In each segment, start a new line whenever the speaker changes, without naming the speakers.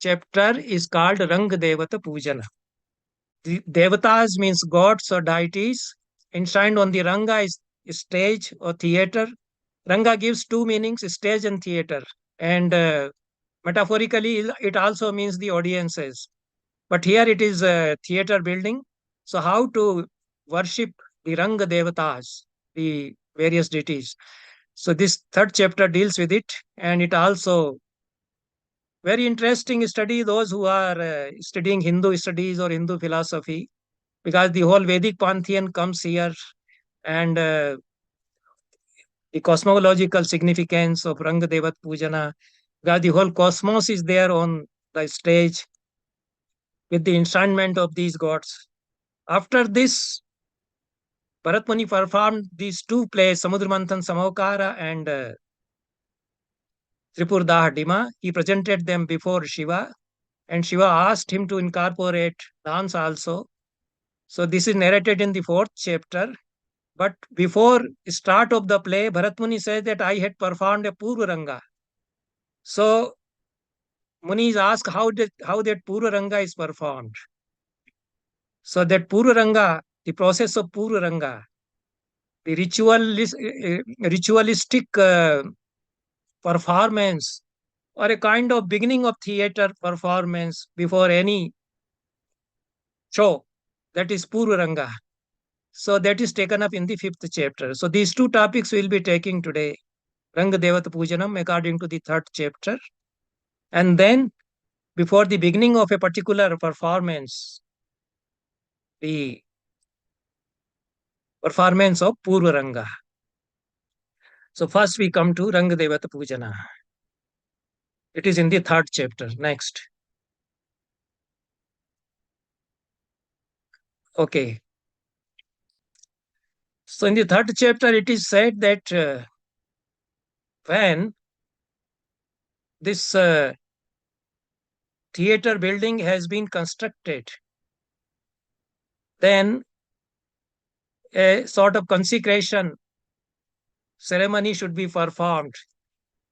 chapter is called Raṅgadaivatapūjana. The devatas means gods or deities. Enshrined on the Ranga is stage or theater. Ranga gives two meanings, stage and theater. And metaphorically, it also means the audiences. But here it is a theater building. So how to worship the Ranga Devatas, the various deities. So this third chapter deals with it, and it also very interesting study those who are studying Hindu studies or Hindu philosophy, because the whole Vedic pantheon comes here, and the cosmological significance of Raṅgadaivat Pujana, because the whole cosmos is there on the stage with the enshrinement of these gods. After this, Bharat Muni performed these two plays, Samudramanthan Samokara and Tripurdah Dima. He presented them before Shiva, and Shiva asked him to incorporate dance also. So this is narrated in the fourth chapter. But before start of the play, Bharat Muni says that I had performed a Purva Ranga. So Muni is asked how that Purva Ranga is performed. So that Purva Ranga, the process of Purva Ranga, the ritualistic performance, or a kind of beginning of theater performance before any show, that is Purva Ranga. So that is taken up in the fifth chapter. So these two topics we will be taking today. Raṅgadaivatapūjanam according to the third chapter. And then before the beginning of a particular performance, the performance of Purva Ranga. So first we come to Raṅgadaivatapūjana. It is in the third chapter. Next. Okay. So in the third chapter, it is said that when this theater building has been constructed, then a sort of consecration ceremony should be performed.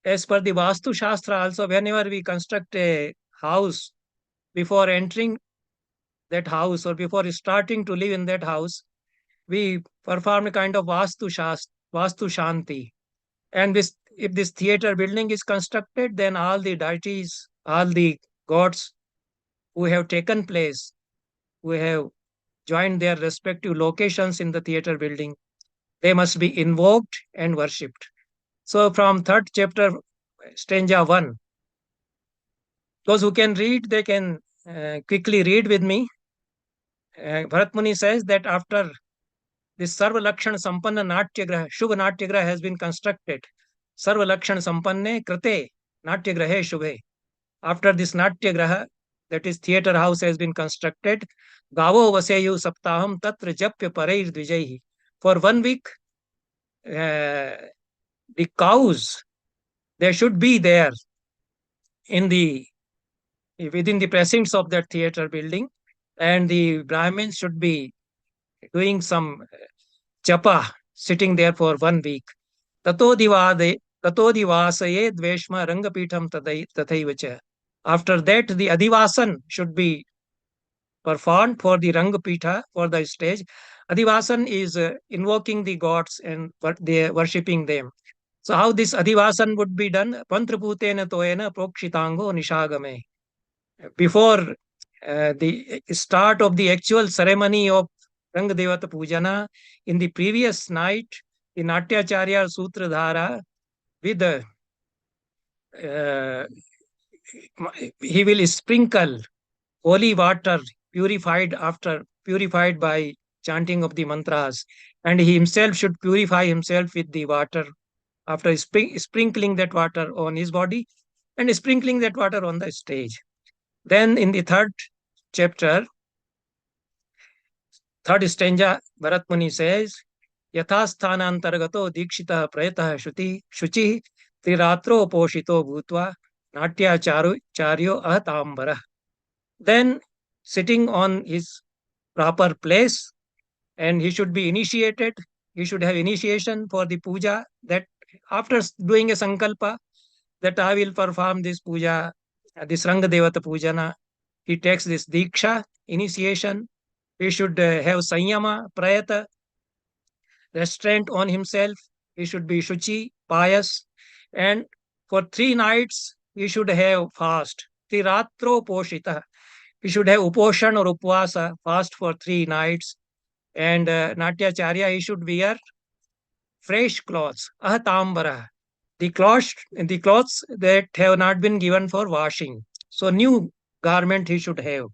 As per the Nāṭyaśāstra also, whenever we construct a house, before entering that house or before starting to live in that house, we perform a kind of Vastu Shanti. And if this theater building is constructed, then all the deities, all the gods who have taken place, who have joined their respective locations in the theater building, they must be invoked and worshipped. So from third chapter, stanza 1, those who can read, they can quickly read with me. Bharat Muni says that after this Sarva Lakshana Sampanna Nāṭyagraha, Shubha Nāṭyagraha has been constructed. Sarva Lakshana Sampanne Krate Nāṭyagrahe Shubhe. After this Nāṭyagraha, that is theater house, has been constructed, Gavo Vaseyu Saptaham Tatra Japya Parair Dvijaihi. For 1 week, the cows, they should be there within the precincts of that theater building, and the Brahmins should be doing some japa, sitting there for 1 week. Tato divasaye dveshma rangapitam tathaivacha. After that, the adivasan should be performed for the rangapita, for the stage. Adivasan is invoking the gods and they are worshipping them. So how this adivasan would be done? Pantraputena toena prokshitango nishagame. Before the start of the actual ceremony of Raṅgadaivatapūjana, in the previous night, the Nāṭyaśāstra Sutradhara, with he will sprinkle holy water purified by chanting of the mantras, and he himself should purify himself with the water after sprinkling that water on his body and sprinkling that water on the stage. Then in the third chapter, third stanza, Bharat Muni says, Yathasthanantaragato dikshita prayatah shuchi triratro poshito bhutva Nāṭyaśāryo ahatambara. Then sitting on his proper place, and he should be initiated, he should have initiation for the puja, that after doing a sankalpa, that I will perform this puja this Raṅgadaivatapūjana, he takes this Diksha, initiation. He should have Sanyama, Prayata, restraint on himself. He should be Shuchi, pious. And for 3 nights, he should have fast. Tiratro Poshita. He should have Uposhan or Upvasa, fast for 3 nights. And Nāṭyaśāstra, he should wear fresh clothes, ahatambara, the clothes that have not been given for washing. So new garment he should have.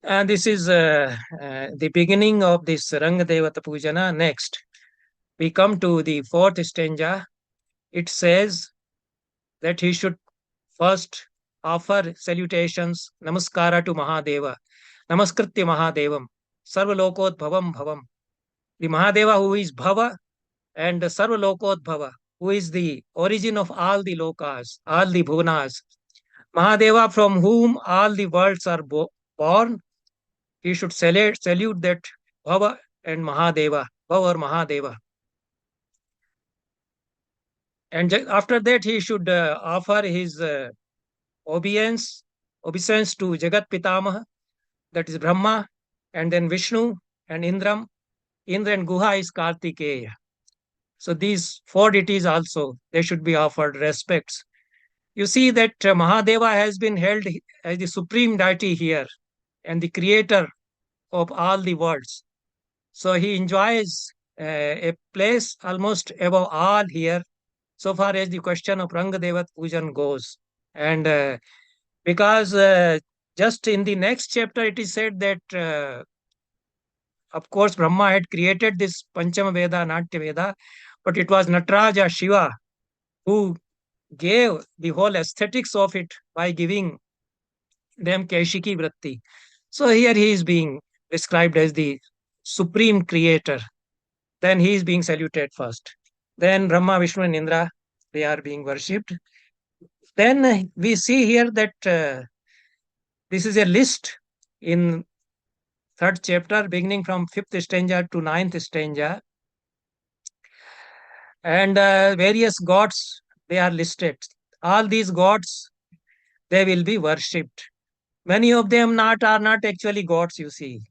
And this is the beginning of this Raṅgadaivatapūjana. Next, we come to the fourth stanza. It says that he should first offer salutations, namaskara to Mahadeva, namaskritya Mahadevam, sarvalokotbhavam bhavam. The Mahadeva who is Bhava and Sarvalokotbhava, who is the origin of all the lokas, all the bhuvanas. Mahadeva, from whom all the worlds are born, he should salute that Bhava and Mahadeva, Bhava or Mahadeva. And after that, he should offer his obeisance to Jagat Pitamaha, that is Brahma, and then Vishnu and Indram. Indra and Guha is Kartikeya. So these 4 deities also, they should be offered respects. You see that Mahadeva has been held as the supreme deity here and the creator of all the worlds. So he enjoys a place almost above all here, so far as the question of Raṅgadaivatapūjana goes. And because just in the next chapter, it is said that, of course, Brahma had created this Panchama Veda, Natya Veda, but it was Nataraja Shiva who gave the whole aesthetics of it by giving them Kaishiki Vritti. So here he is being described as the supreme creator. Then he is being saluted first. Then Brahma, Vishnu, and Indra, they are being worshipped. Then we see here that this is a list in third chapter, beginning from 5th stanza to 9th stanza. And various gods, they are listed. All these gods, they will be worshipped. Many of them are not actually gods, you see.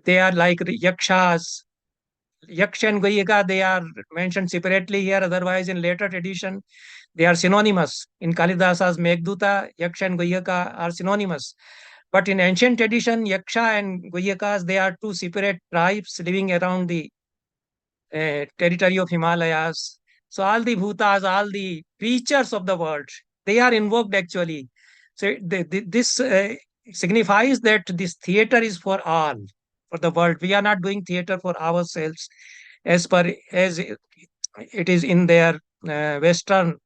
They are like yakshas. Yaksha and Goyika, they are mentioned separately here. Otherwise, in later tradition, they are synonymous. In Kalidasa's Meghdūta, Yaksha and Goyika are synonymous. But in ancient tradition, Yaksha and Goyikas, they are two separate tribes living around the territory of Himalayas. So all the bhutas, all the creatures of the world, they are invoked actually. So this signifies that this theater is for all, for the world. We are not doing theater for ourselves as it is in their Western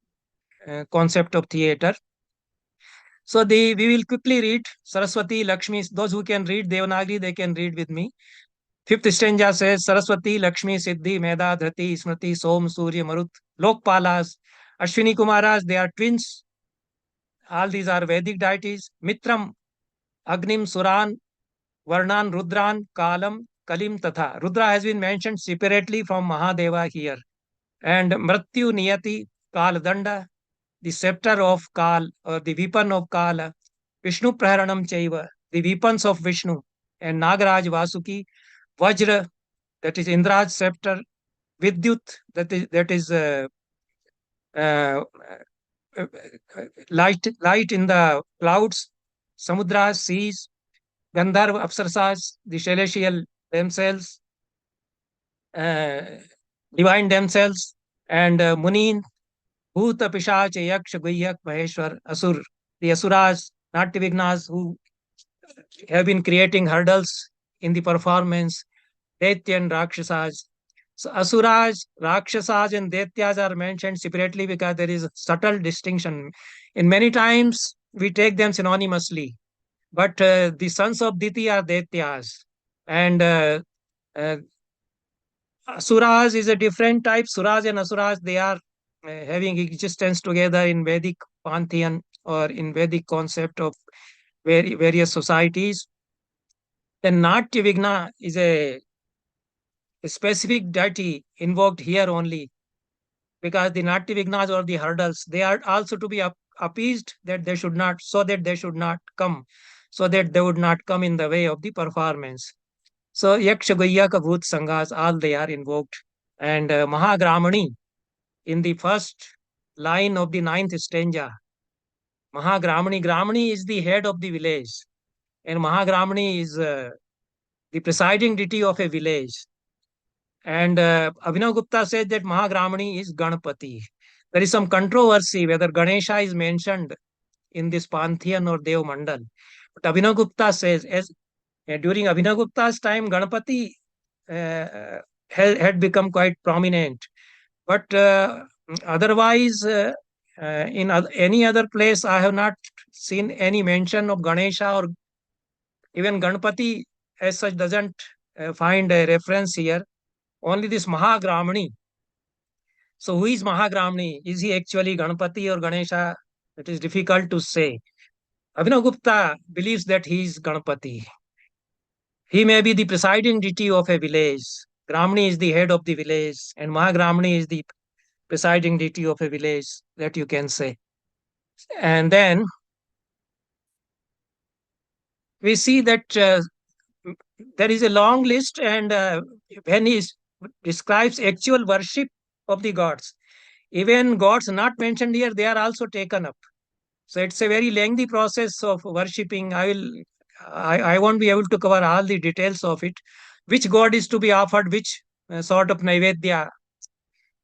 concept of theater. So we will quickly read Saraswati, Lakshmi. Those who can read Devanagari, they can read with me. 5th stanza says Saraswati, Lakshmi, Siddhi, Meda, Dhrati, Smriti, Som, Surya, Marut, Lokpalas, Ashwini Kumaras, they are twins. All these are Vedic deities. Mitram, Agnim, Suran, Varnan, Rudran, Kalam, Kalim, Tatha. Rudra has been mentioned separately from Mahadeva here. And Mrityu, Niyati, Kaladanda, the scepter of Kal or the weapon of Kala, Vishnu Praharanam Chaiva, the weapons of Vishnu, and Nagaraj Vasuki, Vajra, that is Indra's scepter, Vidyut, that is uh, light in the clouds, Samudra, seas, Gandharva, Apsaras, the celestial themselves, divine themselves, and Munin, Bhuta, Pishacha, Yaksha, Guyak, Maheshwar, Asur, the Asuras, Nāṭyavignas, who have been creating hurdles in the performance, Daitya and Rakshasas. So Asuras, Rakshasas, and Daityas are mentioned separately because there is a subtle distinction. In many times, we take them synonymously, but the sons of Diti are Daityas, and Asuras is a different type. Suras and Asuras, they are having existence together in Vedic pantheon or in Vedic concept of various societies. Then Nāṭyavigna is a specific deity invoked here only because the Nāṭyavignas or the hurdles, they are also to be appeased that they should not, so that they should not come, so that they would not come in the way of the performance. So Yaksha, Gayyaka, Bhut, Sanghas, all they are invoked. And Mahagramani, in the first line of the ninth stanza, Mahagramani, Gramani is the head of the village, and Mahagramani is the presiding deity of a village. And Abhinav Gupta said that Mahagramani is Ganapati. There is some controversy whether Ganesha is mentioned in this Pantheon or Dev Mandal. But Abhinav Gupta says, as during Abhinav Gupta's time, Ganapati had become quite prominent. But otherwise, in any other place, I have not seen any mention of Ganesha, or even Ganapati as such doesn't find a reference here. Only this Mahagramani. So who is Mahagramani? Is he actually Ganapati or Ganesha? It is difficult to say. Abhinav Gupta believes that he is Ganapati. He may be the presiding deity of a village. Gramani is the head of the village, and Mahagramani is the presiding deity of a village, that you can say. And then we see that there is a long list, and when he describes actual worship of the gods, even gods not mentioned here, they are also taken up. So it's a very lengthy process of worshipping. I won't be able to cover all the details of it. Which god is to be offered, which sort of naivedya.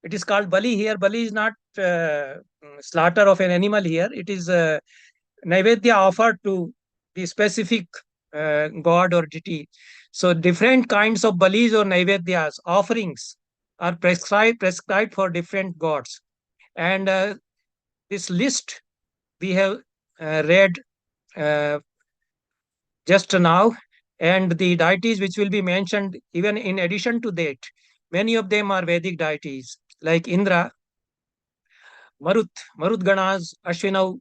It is called Bali here. Bali is not slaughter of an animal here. It is naivedya offered to the specific god or deity. So different kinds of balis or naivedyas, offerings, are prescribed for different gods. And this list we have read just now, and the deities which will be mentioned, even in addition to that, many of them are Vedic deities, like Indra, Marut Ganas, Ashwinav,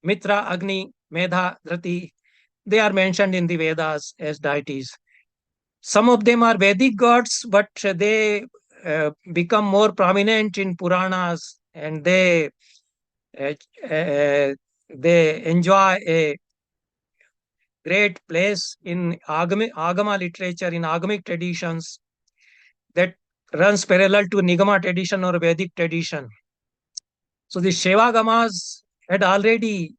Mitra, Agni, Medha, Dhrati. They are mentioned in the Vedas as deities. Some of them are Vedic gods, but they become more prominent in Puranas, and uh, they enjoy a great place in Agama literature, in Agamic traditions that runs parallel to Nigama tradition or Vedic tradition. So the Shevagamas had already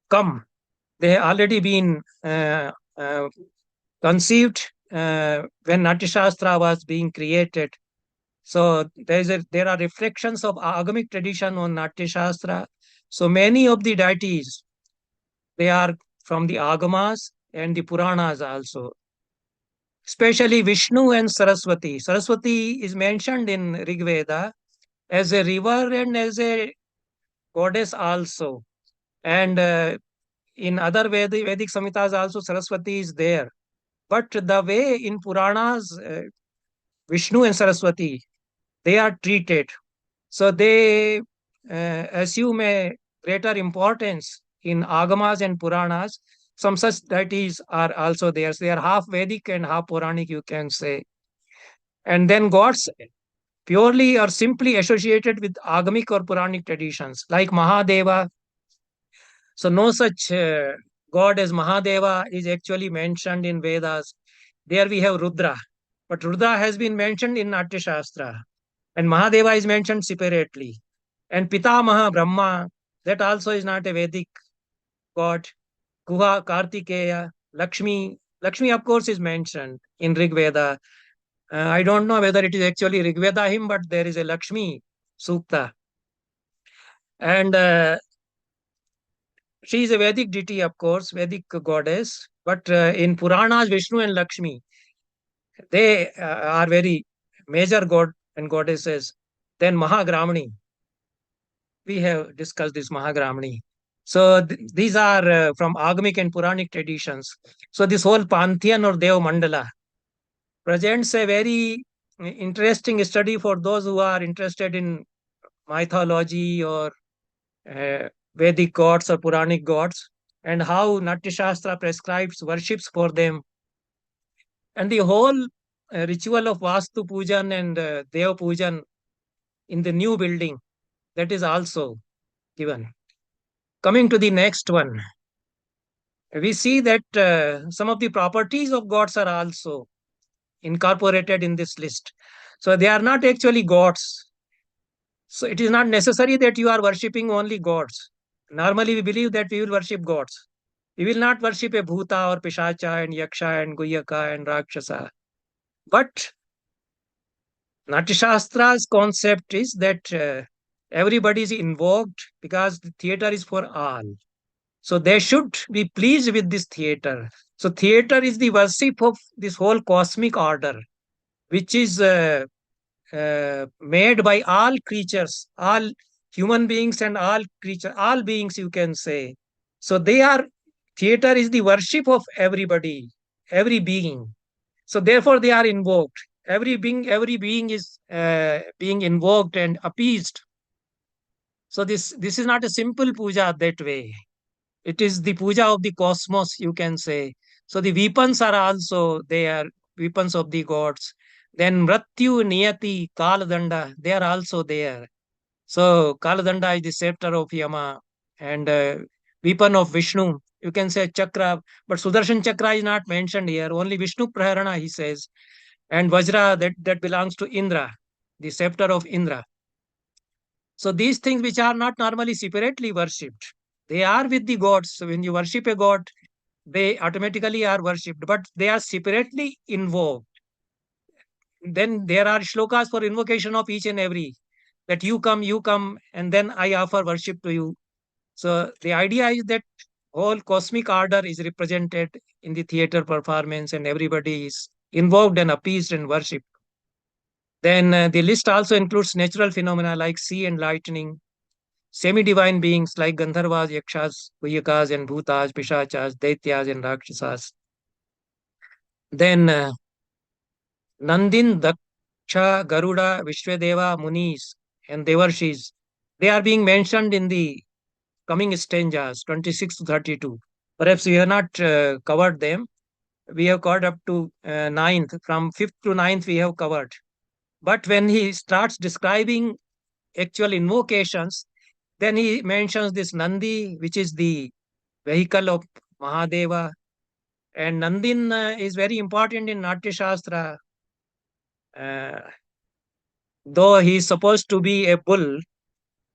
come. They had already been conceived when Nāṭyaśāstra was being created. So there are reflections of Agamic tradition on Nāṭyaśāstra. So many of the deities, they are from the Agamas and the Puranas also. Especially Vishnu and Saraswati. Saraswati is mentioned in Rig Veda as a river and as a goddess also. And in other Vedic Samhitas also Saraswati is there. But the way in Puranas, Vishnu and Saraswati, they are treated. So they assume a greater importance in Agamas and Puranas. Some such deities are also there. So they are half Vedic and half Puranic, you can say. And then gods purely or simply associated with Agamic or Puranic traditions, like Mahadeva. So no such god as Mahadeva is actually mentioned in Vedas. There we have Rudra. But Rudra has been mentioned in Nāṭyaśāstra. And Mahadeva is mentioned separately. And Pitamaha Brahma, that also is not a Vedic god. Guha, Kartikeya, Lakshmi. Lakshmi, of course, is mentioned in Rig Veda. I don't know whether it is actually Rig Veda hymn, but there is a Lakshmi Sukta. And she is a Vedic deity, of course, Vedic goddess. But in Puranas, Vishnu and Lakshmi, they are very major god and goddesses. Then Mahagramani. We have discussed this Mahagramani. So these are from Agamic and Puranic traditions. So this whole Pantheon or Dev Mandala presents a very interesting study for those who are interested in mythology or Vedic gods or Puranic gods, and how Nāṭyaśāstra prescribes worships for them. And the whole ritual of Vastu Pujan and Dev Pujan in the new building, that is also given. Coming to the next one, we see that some of the properties of gods are also incorporated in this list. So they are not actually gods. So it is not necessary that you are worshipping only gods. Normally, we believe that we will worship gods. We will not worship a bhuta or pishacha and yaksha and guyaka and rakshasa. But Nāṭyaśāstra's concept is that everybody is invoked because the theater is for all. So they should be pleased with this theater. So theater is the worship of this whole cosmic order, which is made by all creatures, all human beings and all creatures, all beings, you can say. So they are, theater is the worship of everybody, every being. So therefore they are invoked. Every being is being invoked and appeased. So this is not a simple puja that way. It is the puja of the cosmos, you can say. So the weapons are also there, weapons of the gods. Then Mrityu, Niyati, Kaladanda, they are also there. So Kaladanda is the scepter of Yama and weapon of Vishnu. You can say Chakra, but Sudarshan Chakra is not mentioned here. Only Vishnu Praharana, he says. And Vajra, that belongs to Indra, the scepter of Indra. So these things which are not normally separately worshipped, they are with the gods. So when you worship a god, they automatically are worshipped, but they are separately invoked. Then there are shlokas for invocation of each and every, that you come, and then I offer worship to you. So the idea is that whole cosmic order is represented in the theater performance, and everybody is invoked and appeased and worshipped. Then the list also includes natural phenomena like sea and lightning, semi-divine beings like Gandharvas, Yakshas, Kuyakas, and Bhutas, Pishachas, Daityas, and Rakshasas. Then Nandin, Daksha, Garuda, Vishwadeva, Munis, and Devarshis, they are being mentioned in the coming stanzas 26 to 32. Perhaps we have not covered them. We have covered up to ninth. From 5th to ninth, we have covered. But when he starts describing actual invocations, then he mentions this Nandi, which is the vehicle of Mahadeva. And Nandin is very important in Nāṭyaśāstra. Uh, though he is supposed to be a bull,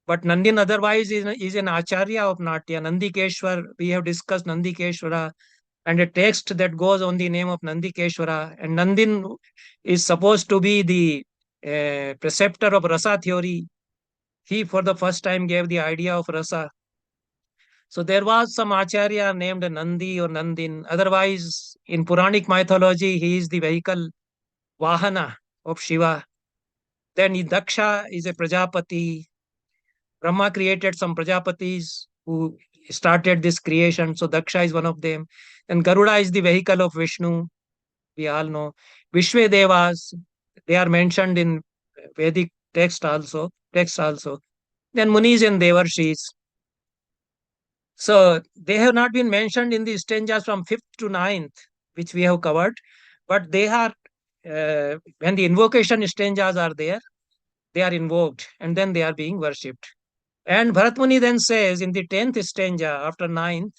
but Nandin otherwise is an acharya of Natya. Nandikeshwar, we have discussed Nandikeshwara and a text that goes on the name of Nandikeshwara. And Nandin is supposed to be the preceptor of rasa theory. He, for the first time, gave the idea of rasa. So there was some acharya named Nandi or Nandin. Otherwise, in Puranic mythology, he is the vehicle, Vahana of Shiva. Then Daksha is a Prajapati. Brahma created some Prajapatis who started this creation. So Daksha is one of them. And Garuda is the vehicle of Vishnu. We all know. Vishwe Devas, they are mentioned in Vedic text also. Then Munis and Devarshis. So they have not been mentioned in the stanzas from 5th to ninth, which we have covered, but they are, when the invocation stanzas are there, they are invoked and then they are being worshipped. And Bharat Muni then says in the 10th stanza after ninth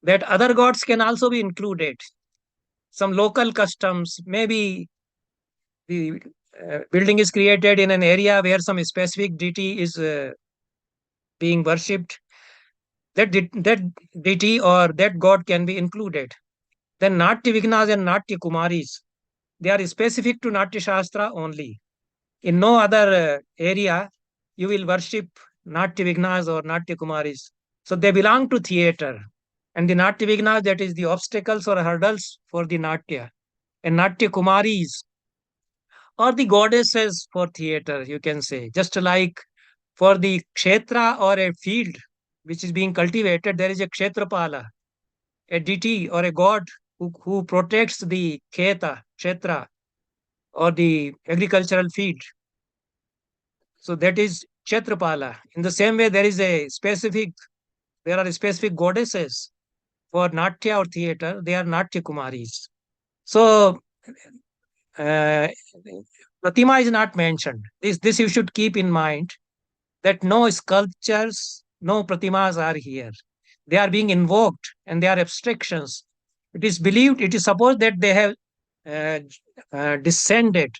that other gods can also be included. Some local customs, maybe the building is created in an area where some specific deity is being worshipped. That deity or that god can be included. Then Natya Vignas and Natya Kumaris, they are specific to Nāṭyaśāstra only. In no other area you will worship Natya Vignas or Natya Kumaris. So they belong to theater. And the Natya Vignas, that is the obstacles or hurdles for the Natya. And Natya Kumaris or the goddesses for theater, you can say. Just like for the kshetra or a field which is being cultivated, there is a kshetrapala, a deity or a god who protects the kshetra or the agricultural field. So that is kshetrapala. In the same way, there are specific goddesses for Natya or theater. They are Natya Kumaris. So uh, Pratima is not mentioned. This you should keep in mind, that no sculptures, no pratimas are here. They are being invoked and they are abstractions. It is believed, it is supposed that they have uh, descended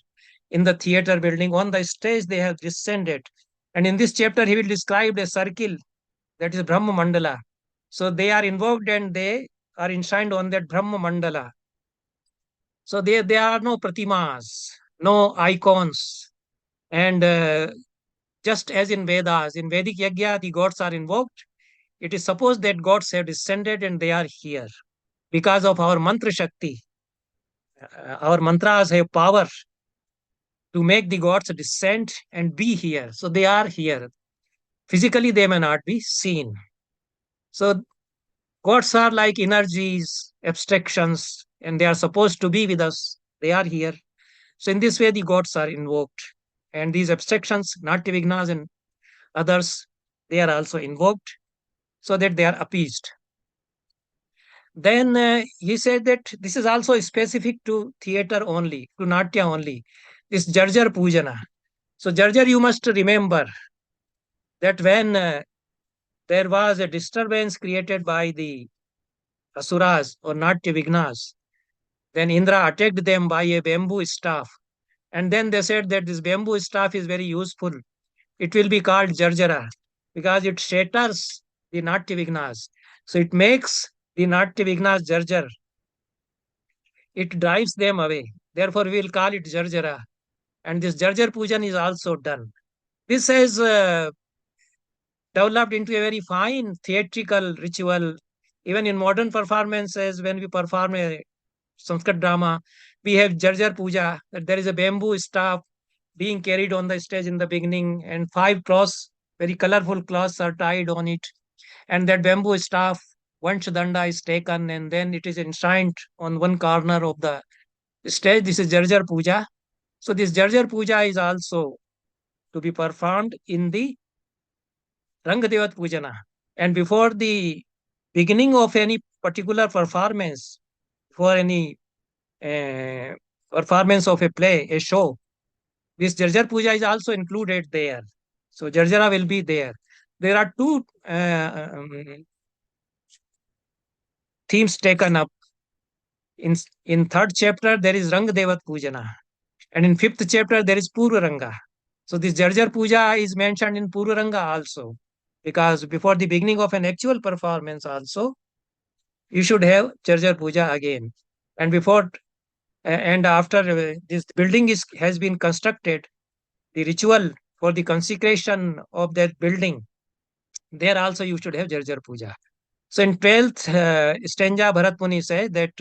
in the theater building. On the stage, they have descended. And in this chapter, he will describe a circle that is Brahma Mandala. So they are invoked and they are enshrined on that Brahma Mandala. So there are no pratimas, no icons. And just as in Vedas, in Vedic Yajna, the gods are invoked. It is supposed that gods have descended and they are here because of our mantra Shakti. Our mantras have power to make the gods descend and be here. So they are here. Physically, they may not be seen. So gods are like energies, abstractions, and they are supposed to be with us. They are here. So in this way, the gods are invoked. And these abstractions, Nāṭya and others, they are also invoked so that they are appeased. Then he said that this is also specific to theater only, to Natya only. This Jarjar Pujana. So Jarjar, you must remember that when there was a disturbance created by the Asuras or Natya Vignas, then Indra attacked them by a bamboo staff. And then they said that this bamboo staff is very useful. It will be called Jarjara because it shatters the Natya Vignas. So it makes the Natya Vignas Jarjar. It drives them away. Therefore, we will call it Jarjara. And this Jarjar Pujan is also done. This has developed into a very fine theatrical ritual. Even in modern performances, when we perform a Sanskrit drama, we have Jarjar Puja, that there is a bamboo staff being carried on the stage in the beginning, and five cloths, very colorful cloths, are tied on it. And that bamboo staff, Vanshadanda, is taken, and then it is enshrined on one corner of the stage. This is Jarjar Puja. So, this Jarjar Puja is also to be performed in the Raṅgadaivatapūjana. And before the beginning of any particular performance, for any uh, performance of a play, a show, this Jarjar Puja is also included there. So Jarjara will be there. There are two themes taken up. In third chapter, there is Raṅgadaivatapūjana. And in fifth chapter, there is Purvaranga. So this Jarjar Puja is mentioned in Purvaranga also. Because before the beginning of an actual performance also, you should have Jarjar Puja again. And before and after this building has been constructed, the ritual for the consecration of that building, there also you should have Jarjar Puja. So in 12th stanza, Bharat Muni says that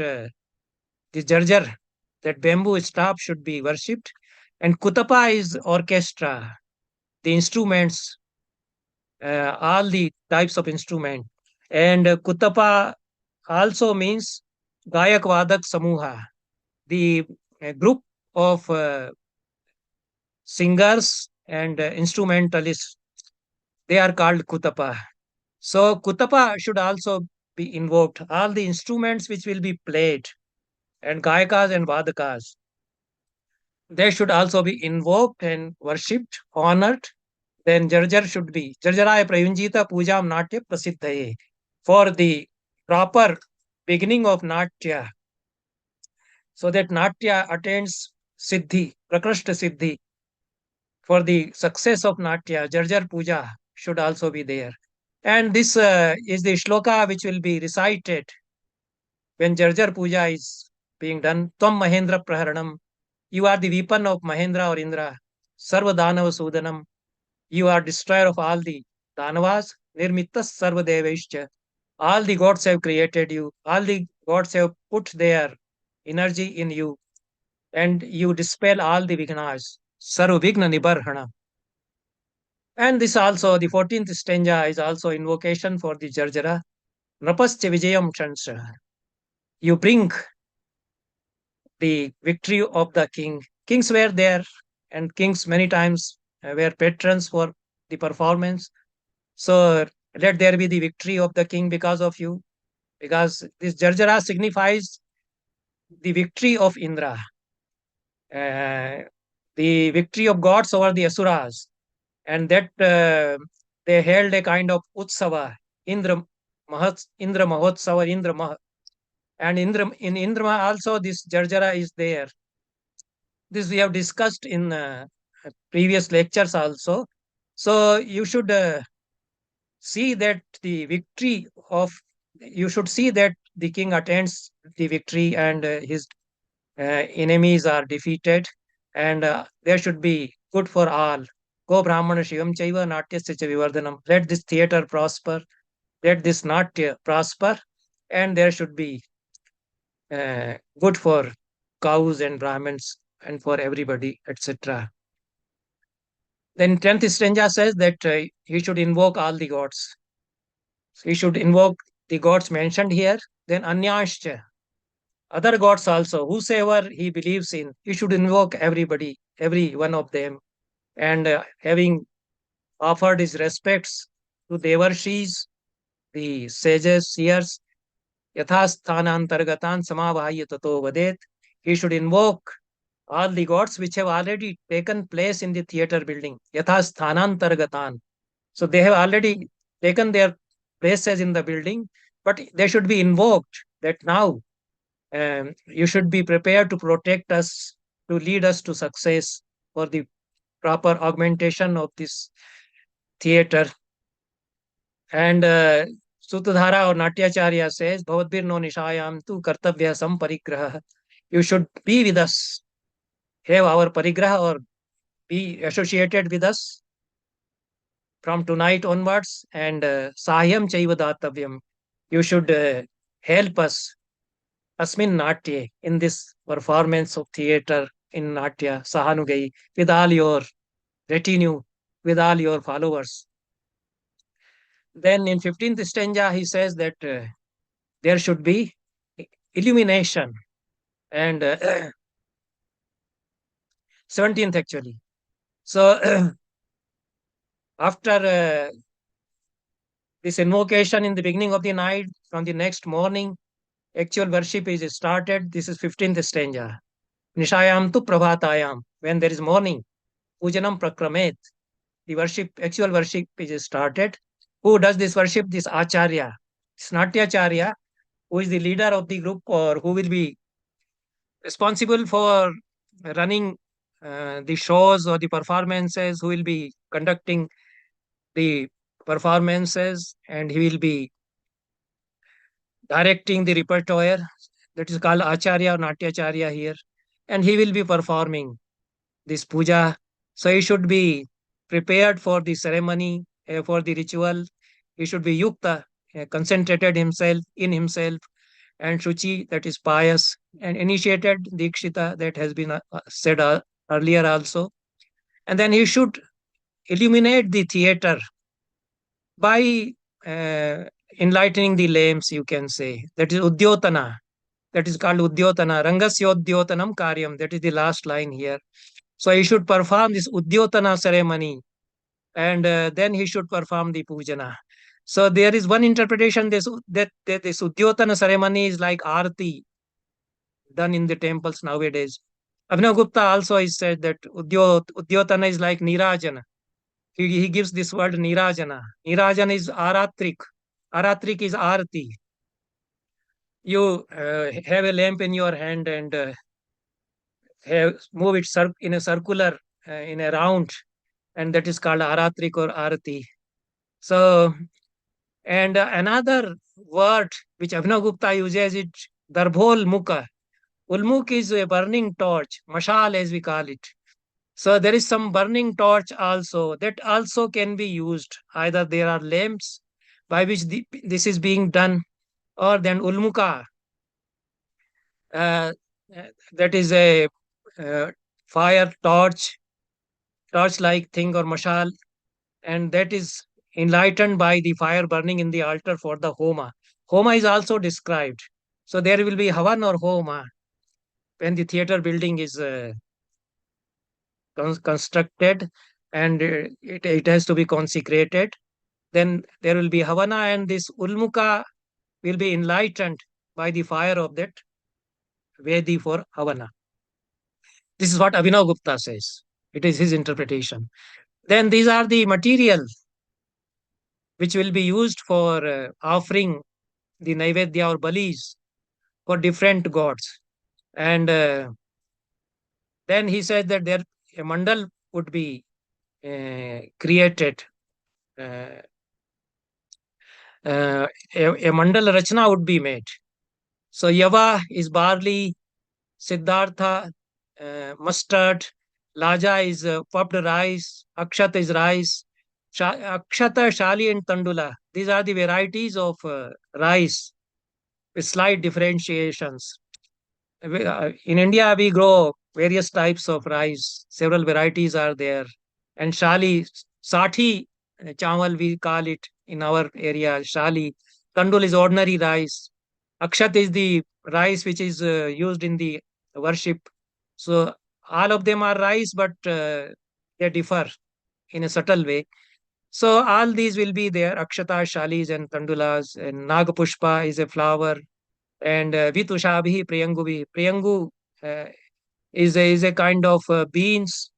this Jarjar, that bamboo staff should be worshipped. And Kutapa is orchestra, the instruments, all the types of instrument. And Kutapa also means Gayak Vadak Samuha, the group of singers and instrumentalists. They are called Kutapa. So Kutapa should also be invoked. All the instruments which will be played, and Gayakas and Vadakas, they should also be invoked and worshipped, honored. Then Jarjar should be Jarjaraya Prayunjita Pujam Natya Prasiddhaye. For the proper beginning of Natya, so that Natya attains Siddhi, Prakrishta Siddhi. For the success of Natya, Jarjar Puja should also be there. And this is the shloka which will be recited when Jarjar Puja is being done. Tvam Mahendra Praharanam. You are the weapon of Mahendra or Indra. Sarva Danava Sudanam. You are destroyer of all the Danavas. Nirmittas Sarva Devaishcha. All the gods have created you. All the gods have put their energy in you. And you dispel all the vignas. Sarva Vigna Nibarhana. And this also, the 14th stanza is also invocation for the Jarjara. Napascha Vijayam Chansha. You bring the victory of the king. Kings were there, and kings many times were patrons for the performance. So let there be the victory of the king because of you, because this Jarjara signifies the victory of Indra, the victory of gods over the Asuras, and that they held a kind of Utsava, Indra Mahotsava, Indra Mah. And in Indra also this Jarjara is there. This we have discussed in previous lectures also. So you should see that the victory of, you should see that the king attains the victory and his enemies are defeated, and there should be good for all. Go Brahmana Shivam Chaiva Natyasya Cha Vivardhanam. Let this theater prosper, let this Natya prosper, and there should be good for cows and Brahmins and for everybody, etc. Then 10th stanza says that he should invoke all the gods. He should invoke the gods mentioned here. Then Anyashcha, other gods also, whosoever he believes in, he should invoke everybody, every one of them. And having offered his respects to Devarshis, the sages, seers, Yathasthanantargatan Samavahya Tato Vadet, he should invoke all the gods which have already taken place in the theater building. Yathasthanantargatan. So they have already taken their places in the building, but they should be invoked that now you should be prepared to protect us, to lead us to success for the proper augmentation of this theater. And Sutadhara or Natyacharya says, Bhavadbir no nishayam tu kartavya samparigraha. You should be with us, have our parigraha or be associated with us from tonight onwards, and sahyam chaiva datavyam. You should help us asmin natye, in this performance of theater in Natya Sahanugai, with all your retinue, with all your followers. Then in 15th stanza, he says that there should be illumination, and 17th actually. So after this invocation in the beginning of the night, from the next morning, actual worship is started. This is 15th stanza. Nishayam tu prabhatayam. When there is morning, pujanam prakramet. The worship, actual worship is started. Who does this worship? This Acharya. It's Natyacharya, who is the leader of the group or who will be responsible for running the shows or the performances, who will be conducting the performances, and he will be directing the repertoire. That is called Acharya or Natyacharya here. And he will be performing this puja. So he should be prepared for the ceremony, for the ritual. He should be yukta, concentrated himself in himself, and shuchi, that is pious, and initiated dikshita, that has been said earlier also. And then he should illuminate the theater by enlightening the lamps, you can say. That is udyotana. That is called udyotana. Rangasyoddyotanam karyam. That is the last line here. So he should perform this udyotana ceremony, and then he should perform the pujana. So there is one interpretation that this udyotana ceremony is like arti done in the temples nowadays. Abhinav Gupta also has said that udyotana is like nirajana. He gives this word nirajana. Nirajana is aratrik. Aratrik is arati. You have a lamp in your hand and move it in a circular, in a round, and that is called aratrik or arati. So, and another word which Abhinav Gupta uses it, darbhol mukha. Ulmuk is a burning torch, mashal as we call it. So there is some burning torch also that also can be used. Either there are lamps by which this is being done, or then ulmuka, uh, that is a fire torch, torch-like thing or mashal, and that is enlightened by the fire burning in the altar for the homa. Homa is also described. So there will be havan or homa when the theater building is constructed, and it has to be consecrated. Then there will be havana, and this ulmuka will be enlightened by the fire of that Vedi for havana. This is what Abhinav Gupta says. It is his interpretation. Then these are the material which will be used for offering the Naivedya or Balis for different gods. And then he said that there a mandal would be created. Uh, a mandal rachna would be made. So Yava is barley, Siddhartha mustard, Laja is puffed rice, Akshata is rice, Akshata, Shali, and Tandula. These are the varieties of rice with slight differentiations. In India, we grow various types of rice. Several varieties are there. And Shali, Sati, Chawal, we call it in our area, Shali. Tandul is ordinary rice. Akshat is the rice which is used in the worship. So all of them are rice, but they differ in a subtle way. So all these will be there. Akshata, Shalis, and Tandulas, and Nagapushpa is a flower, and Vitushabhi, Priyangu. Priyangu uh, is a kind of beans,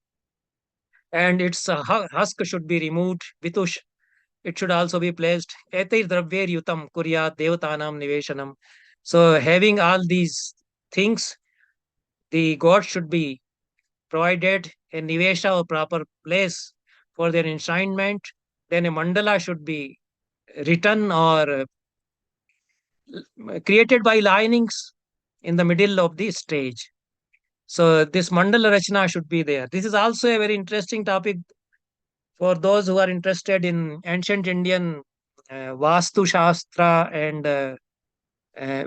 and its husk should be removed. Vitush, it should also be placed. Etir dravyer yutam kuryat devatanam niveshanam. So having all these things, the god should be provided a nivesha or proper place for their enshrinement. Then a mandala should be written or created by linings in the middle of the stage. So this mandala rachna should be there. This is also a very interesting topic for those who are interested in ancient Indian Vastu Shastra and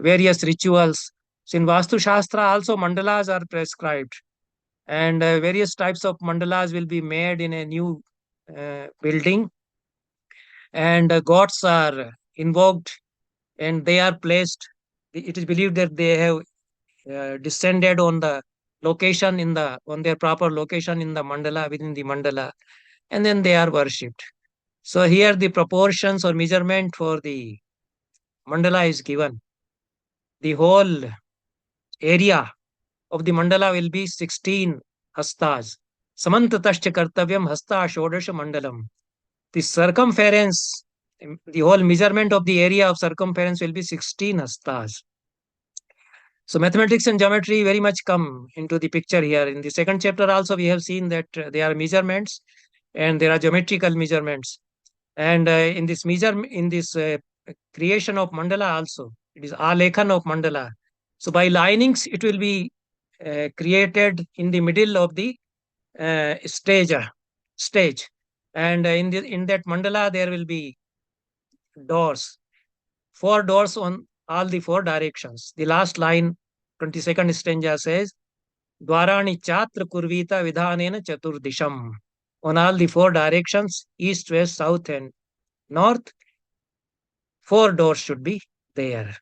various rituals. So in Vastu Shastra also mandalas are prescribed, and various types of mandalas will be made in a new building, and gods are invoked, and they are placed. It is believed that they have descended on the location in the on their proper location in the mandala, within the mandala, and then they are worshipped. So here the proportions or measurement for the mandala is given. The whole area of the mandala will be 16 hastas. Samantatascha kartavyam hasta shodasha mandalam. The circumference, the whole measurement of the area of circumference will be 16 hastas. So mathematics and geometry very much come into the picture here. In the second chapter also we have seen that there are measurements and there are geometrical measurements. And in this creation of mandala also, it is alekhan of mandala. So by linings, it will be created in the middle of the stage. And in that mandala, there will be doors, four doors on all the four directions. The last line, 22nd stanza says, Dwarani chatra kurvita vidhanena chaturdisham. On all the four directions, east, west, south, and north, four doors should be there.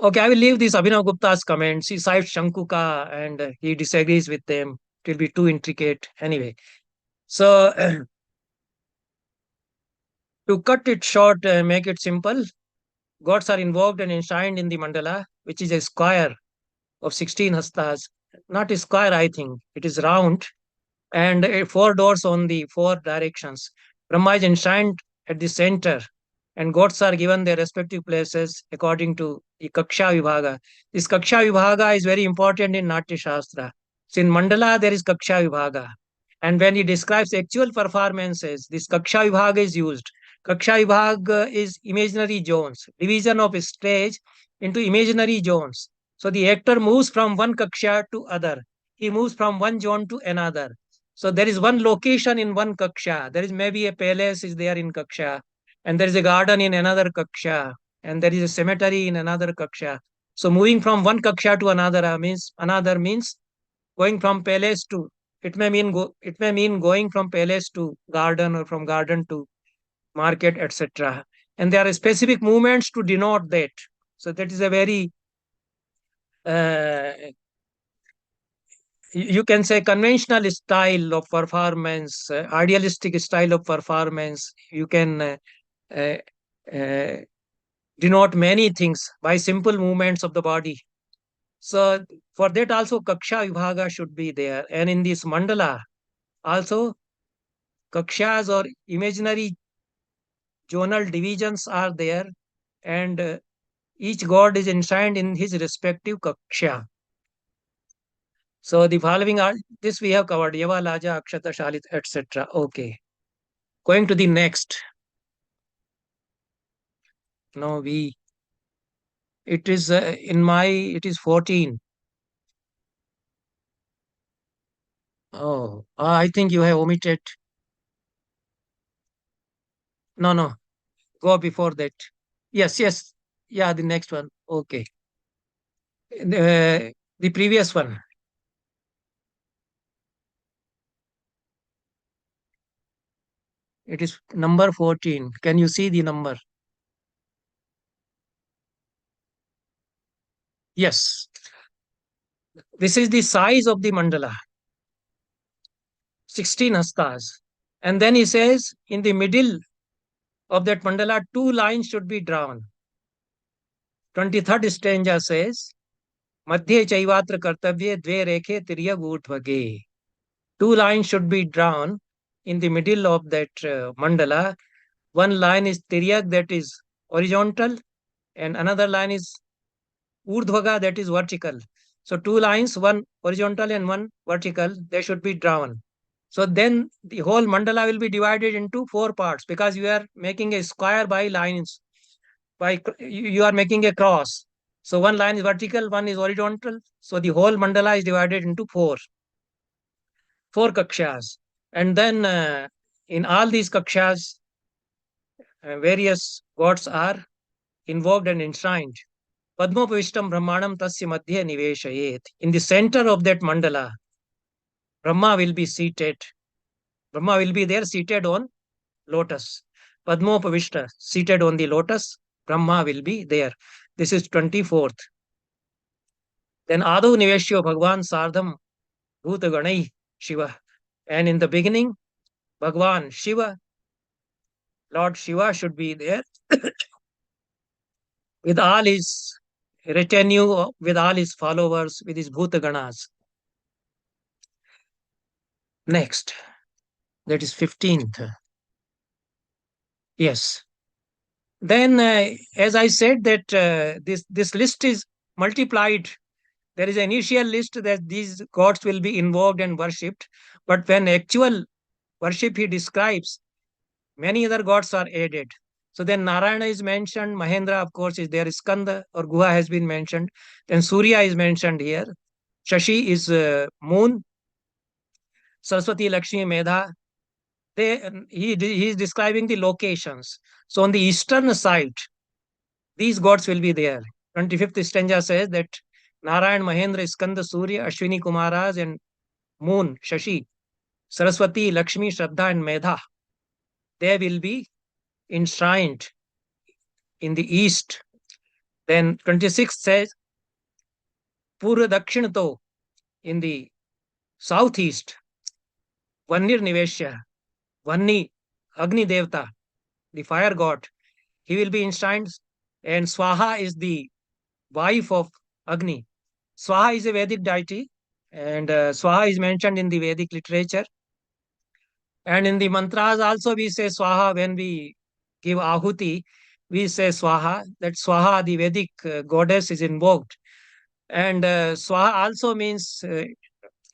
Okay, I will leave this Abhinav Gupta's comments. He cites Shankuka and he disagrees with them. It will be too intricate. Anyway, so to cut it short, make it simple, gods are invoked and enshrined in the mandala, which is a square of 16 hastas. Not a square, I think. It is round and four doors on the four directions. Brahma is enshrined at the center, and gods are given their respective places according to the Kaksha Vibhaga. This Kaksha Vibhaga is very important in Nāṭyaśāstra. So in Mandala, there is Kaksha Vibhaga. And when he describes actual performances, this Kaksha Vibhaga is used. Kaksha Vibhaga is imaginary zones, division of a stage into imaginary zones. So the actor moves from one Kaksha to other. He moves from one zone to another. So there is one location in one Kaksha. There is maybe a palace is there in Kaksha, and there is a garden in another Kaksha, and there is a cemetery in another Kaksha. So moving from one Kaksha to another means going from palace to, it may mean going from palace to garden or from garden to market, etc. And there are specific movements to denote that. So that is a very uh, you can say conventional style of performance, idealistic style of performance. You can uh, uh, denote many things by simple movements of the body. So for that also Kaksha Vibhaga should be there. And in this mandala also kakshas or imaginary zonal divisions are there, and each god is enshrined in his respective kaksha. So the following are this we have covered: Yava, Laja, Akshata, Shalit, etc. Okay. Going to the next. No, we. It is in my. It is 14. Oh, I think you have omitted. No, no. Go before that. Yes, yes. Yeah, the next one. Okay. The previous one. It is number 14. Can you see the number? Yes. This is the size of the mandala, 16 hastas. And then he says, in the middle of that mandala, two lines should be drawn. 23rd stanza says, Madhye Chaivatra Kartavye Dve Rekhe Tiryag Urtvage. Two lines should be drawn in the middle of that mandala. One line is Tiryag, that is horizontal, and another line is Urdhvaga, that is vertical. So two lines, one horizontal and one vertical, they should be drawn. So then the whole mandala will be divided into four parts, because you are making a square by lines. You are making a cross. So one line is vertical, one is horizontal. So the whole mandala is divided into four kakshas. And then in all these kakshas, various gods are invoked and enshrined. Padmopavishtam Brahmanam Tasya Madhya Niveshayet. In the center of that mandala, Brahma will be seated. Brahma will be there seated on lotus. Padmopavishta, seated on the lotus, Brahma will be there. This is 24th. Then Adu Niveshyo Bhagwan Sardham Bhuta Ganai Shiva. And in the beginning, Bhagwan Shiva, Lord Shiva should be there with all his retinue, with all his followers, with his Bhuta Ganas. Next, that is 15th. Yes. Then, as I said, that this list is multiplied. There is an initial list that these gods will be invoked and worshipped, but when actual worship he describes, many other gods are added. So then Narayana is mentioned, Mahendra, of course, is there, Skanda or Guha has been mentioned, then Surya is mentioned here, Shashi is moon, Saraswati, Lakshmi, Medha. He is describing the locations. So on the eastern side, these gods will be there. 25th stanza says that Narayan, Mahendra, Skanda, Surya, Ashwini Kumaras, and Moon, Shashi, Saraswati, Lakshmi, Shraddha, and Medha. They will be enshrined in the east. Then 26th says Pura Dakshinato in the southeast. Vanir Niveshya, Vanni, Agni Devta, the fire god. He will be enshrined. And Swaha is the wife of Agni. Swaha is a Vedic deity, and Swaha is mentioned in the Vedic literature. And in the mantras also we say Swaha when we give Ahuti, we say Swaha. That Swaha, the Vedic goddess, is invoked. And Swaha also means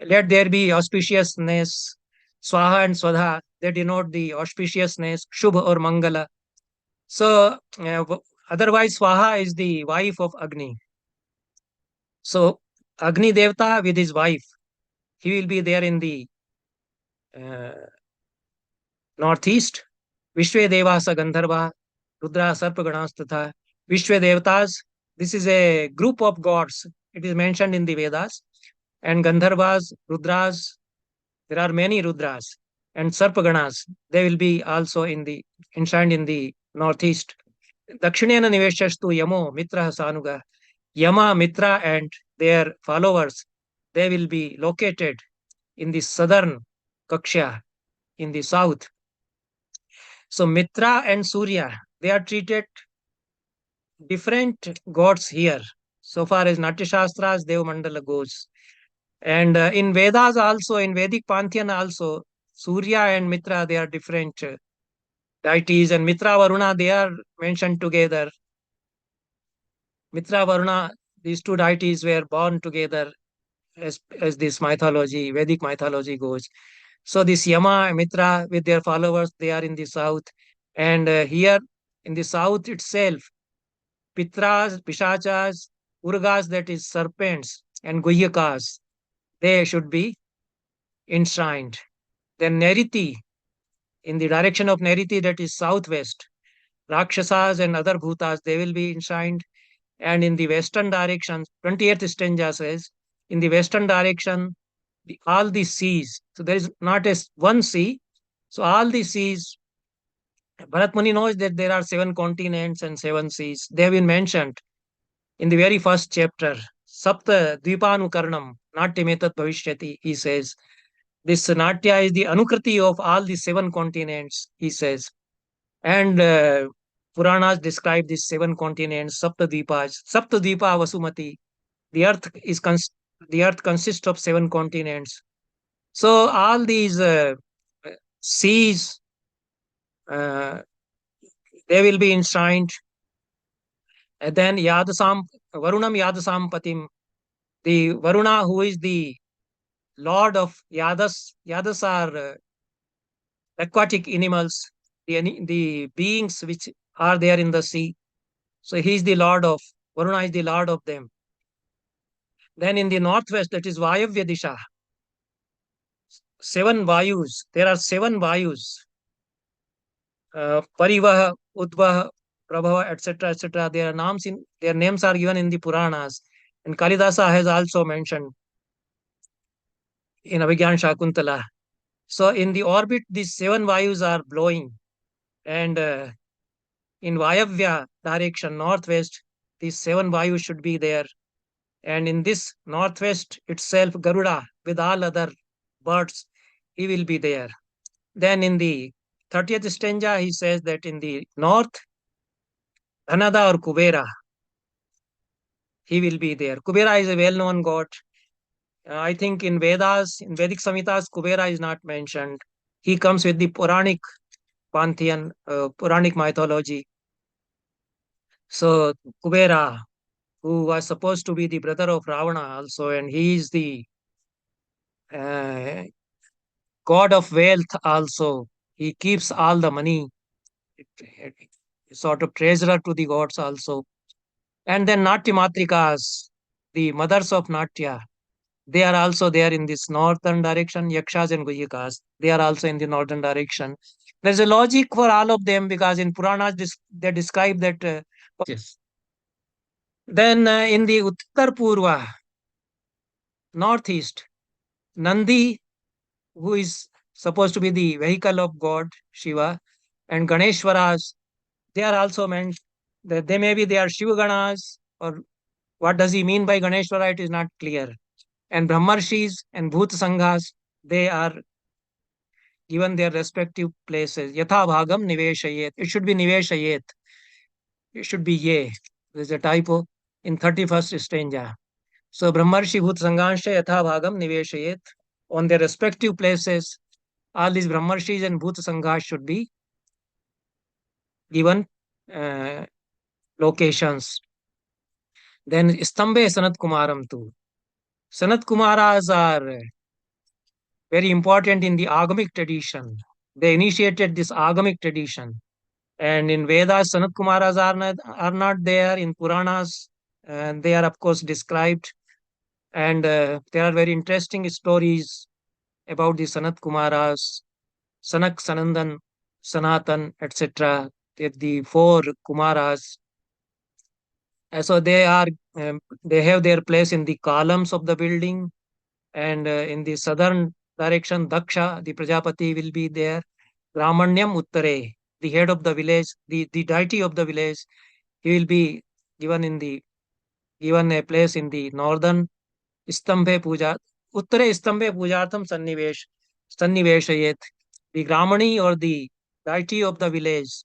let there be auspiciousness. Swaha and Swadha, they denote the auspiciousness, Shubha or Mangala. So otherwise, Swaha is the wife of Agni. So Agni Devta with his wife, he will be there in the uh, northeast. Vishwe Devasa Gandharva, Rudra Sarpaganas Tatha. Vishwe Devatas, this is a group of gods. It is mentioned in the Vedas. And Gandharvas, Rudras, there are many Rudras. And Sarpaganas, they will be also enshrined in the northeast. Dakshinena Niveshastu Yamo Mitra Sanuga. Yama, Mitra, and their followers, they will be located in the southern Kaksha, in the south. So Mitra and Surya, they are treated different gods here, so far as Nāṭyaśāstra's Dev Mandala goes. And in Vedas also, in Vedic Pantheon also, Surya and Mitra, they are different deities, and Mitra Varuna, they are mentioned together. Mitra Varuna, these two deities were born together as this mythology, Vedic mythology goes. So this Yama, Mitra with their followers, they are in the south. And here in the south itself, Pitras, Pishachas, Urgas, that is serpents, and Guhyakas, they should be enshrined. Then Neriti, in the direction of Neriti, that is southwest, Rakshasas and other Bhutas, they will be enshrined. And in the western direction, 20th stanza says, in the western direction, all the seas. So there is not a one sea. So all the seas, Bharat Muni knows that there are 7 continents and 7 seas. They have been mentioned in the very first chapter. Sapta Dvipanukarnam, Natyametat Bhavishyati, he says. This Natya is the Anukriti of all the 7 continents, he says. And Puranas describe these 7 continents, Saptadvipas. Saptadvipa Vasumati. The earth is the earth consists of 7 continents. So all these seas, uh, they will be enshrined. And then Yadasam, Varunam Yadasam Patim, the Varuna who is the lord of Yadas. Yadas are aquatic animals, the beings which are there in the sea. So he is the lord of, Varuna is the lord of them. Then in the northwest, that is Vayavya Disha, 7 Vayus. There are 7 Vayus. Parivaha, Udvaha, Prabhava, etc. Their names are given in the Puranas. And Kalidasa has also mentioned in Abhigyan Shakuntala. So in the orbit, these 7 Vayus are blowing. And in Vayavya direction, northwest, these 7 Vayus should be there. And in this northwest itself, Garuda, with all other birds, he will be there. Then in the 30th stanza, he says that in the north, Dhanada or Kubera, he will be there. Kubera is a well-known god. I think in Vedas, in Vedic Samhitas, Kubera is not mentioned. He comes with the Puranic pantheon, Puranic mythology. So Kubera, who was supposed to be the brother of Ravana also, and he is the uh, god of wealth also. He keeps all the money, sort of treasurer to the gods also. And then Natya the mothers of Natya, they are also there in this northern direction. Yakshas and Guhyakas, they are also in the northern direction. There's a logic for all of them because in Puranas they describe that. Yes. Then in the Uttar Purva, northeast, Nandi, who is supposed to be the vehicle of God, Shiva, and Ganeshwaras, they are also meant that they are Shiva Ganas, or what does he mean by Ganeshwara? It is not clear. And Brahmarshis and Bhut Sanghas, they are given their respective places. Yatha Bhagam Niveshayet. It should be Niveshayet. It should be Ye. There's a typo in 31st stanza. So Brahmarshi Bhut Sanghansha Yatha Bhagam Niveshayet. On their respective places, all these Brahmarshis and Bhut Sanghas should be given locations. Then Stambhe Sanat Kumaram too. Sanat Kumaras are very important in the Agamic tradition. They initiated this Agamic tradition. And in Vedas, Sanat Kumaras are not there. In Puranas, they are, of course, described. And there are very interesting stories about the Sanat Kumaras, Sanak, Sanandan, Sanatan, etc. The 4 Kumaras. So they have their place in the columns of the building. And in the southern direction, Daksha, the Prajapati, will be there. Ramanyam Uttare, the head of the village, the deity of the village, he will be given a place in the northern Stambhe Puja. Uttare Stambhe Pujartham Sanniveshayet. The Gramani, or the deity of the village,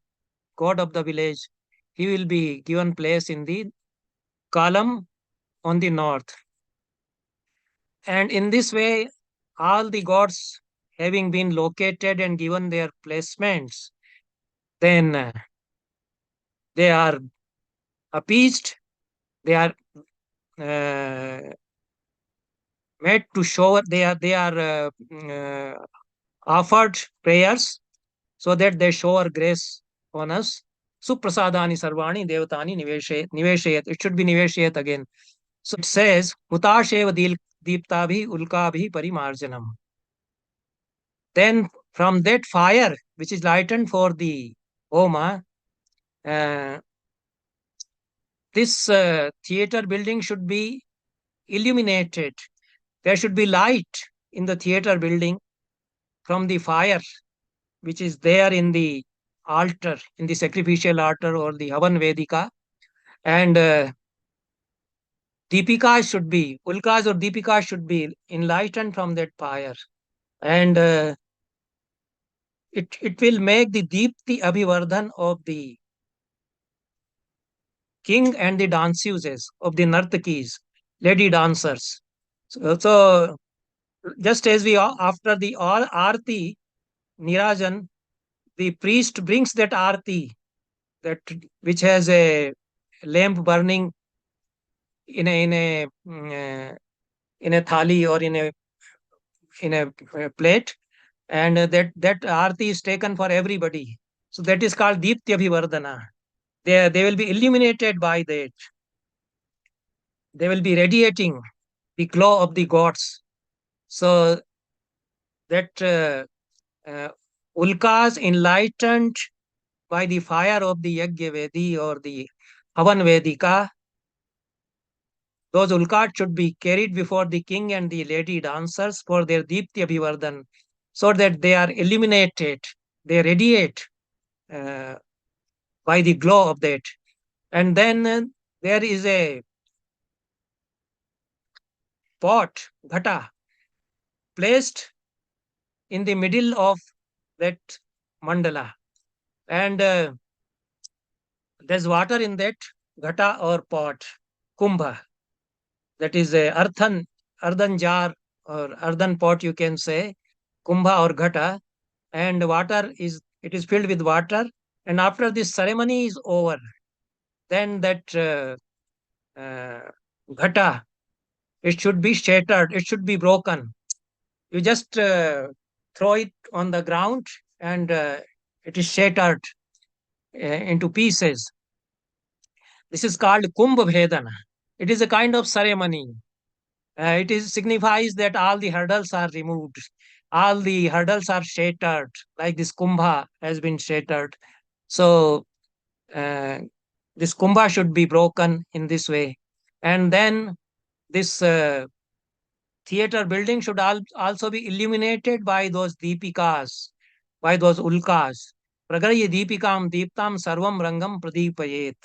god of the village, he will be given place in the column on the north. And in this way, all the gods having been located and given their placements, then they are appeased, they are uh, made to show, they are offered prayers so that they shower grace on us. Suprasadani sarvani devatani niveshayat. It should be niveshayat again. So it says, Hutasheva deeptabhi ulkabhi parimarjanam. Then from that fire which is lightened for the Homa, uh, this theater building should be illuminated. There should be light in the theater building from the fire which is there in the altar, in the sacrificial altar or the Havan Vedika. And Deepikas should be, Ulkas or Deepikas should be enlightened from that fire. And it will make the Deepti Abhivardhan of the king and the danseuses, of the Nartakis, lady dancers. So just as we, after the all Aarti, Nirajan, the priest brings that Aarti, that which has a lamp burning in a thali or in a plate, and that aarti is taken for everybody. So that is called Deepti Abhivardhana. They will be illuminated by that. They will be radiating the glow of the gods. So that uh, ulkas enlightened by the fire of the Yajna Vedi or the Havan Vedika, those ulkas should be carried before the king and the lady dancers for their Deepti Abhivardhan, so that they are illuminated, they radiate uh, by the glow of that. And then there is a pot, ghata, placed in the middle of that mandala. And there's water in that ghata or pot, kumbha. That is a earthen jar or earthen pot, you can say, kumbha or ghata. And it is filled with water. And after this ceremony is over, then that uh, ghata, it should be shattered, it should be broken. You just throw it on the ground, and it is shattered into pieces. This is called Kumbh Bhedana. It is a kind of ceremony. It is signifies that all the hurdles are removed, all the hurdles are shattered, like this kumbha has been shattered. So uh, this kumbha should be broken in this way, and then this theater building should also be illuminated by those deepikas, by those ulkas. Pragarya deepikam deeptam sarvam rangam pradipayet.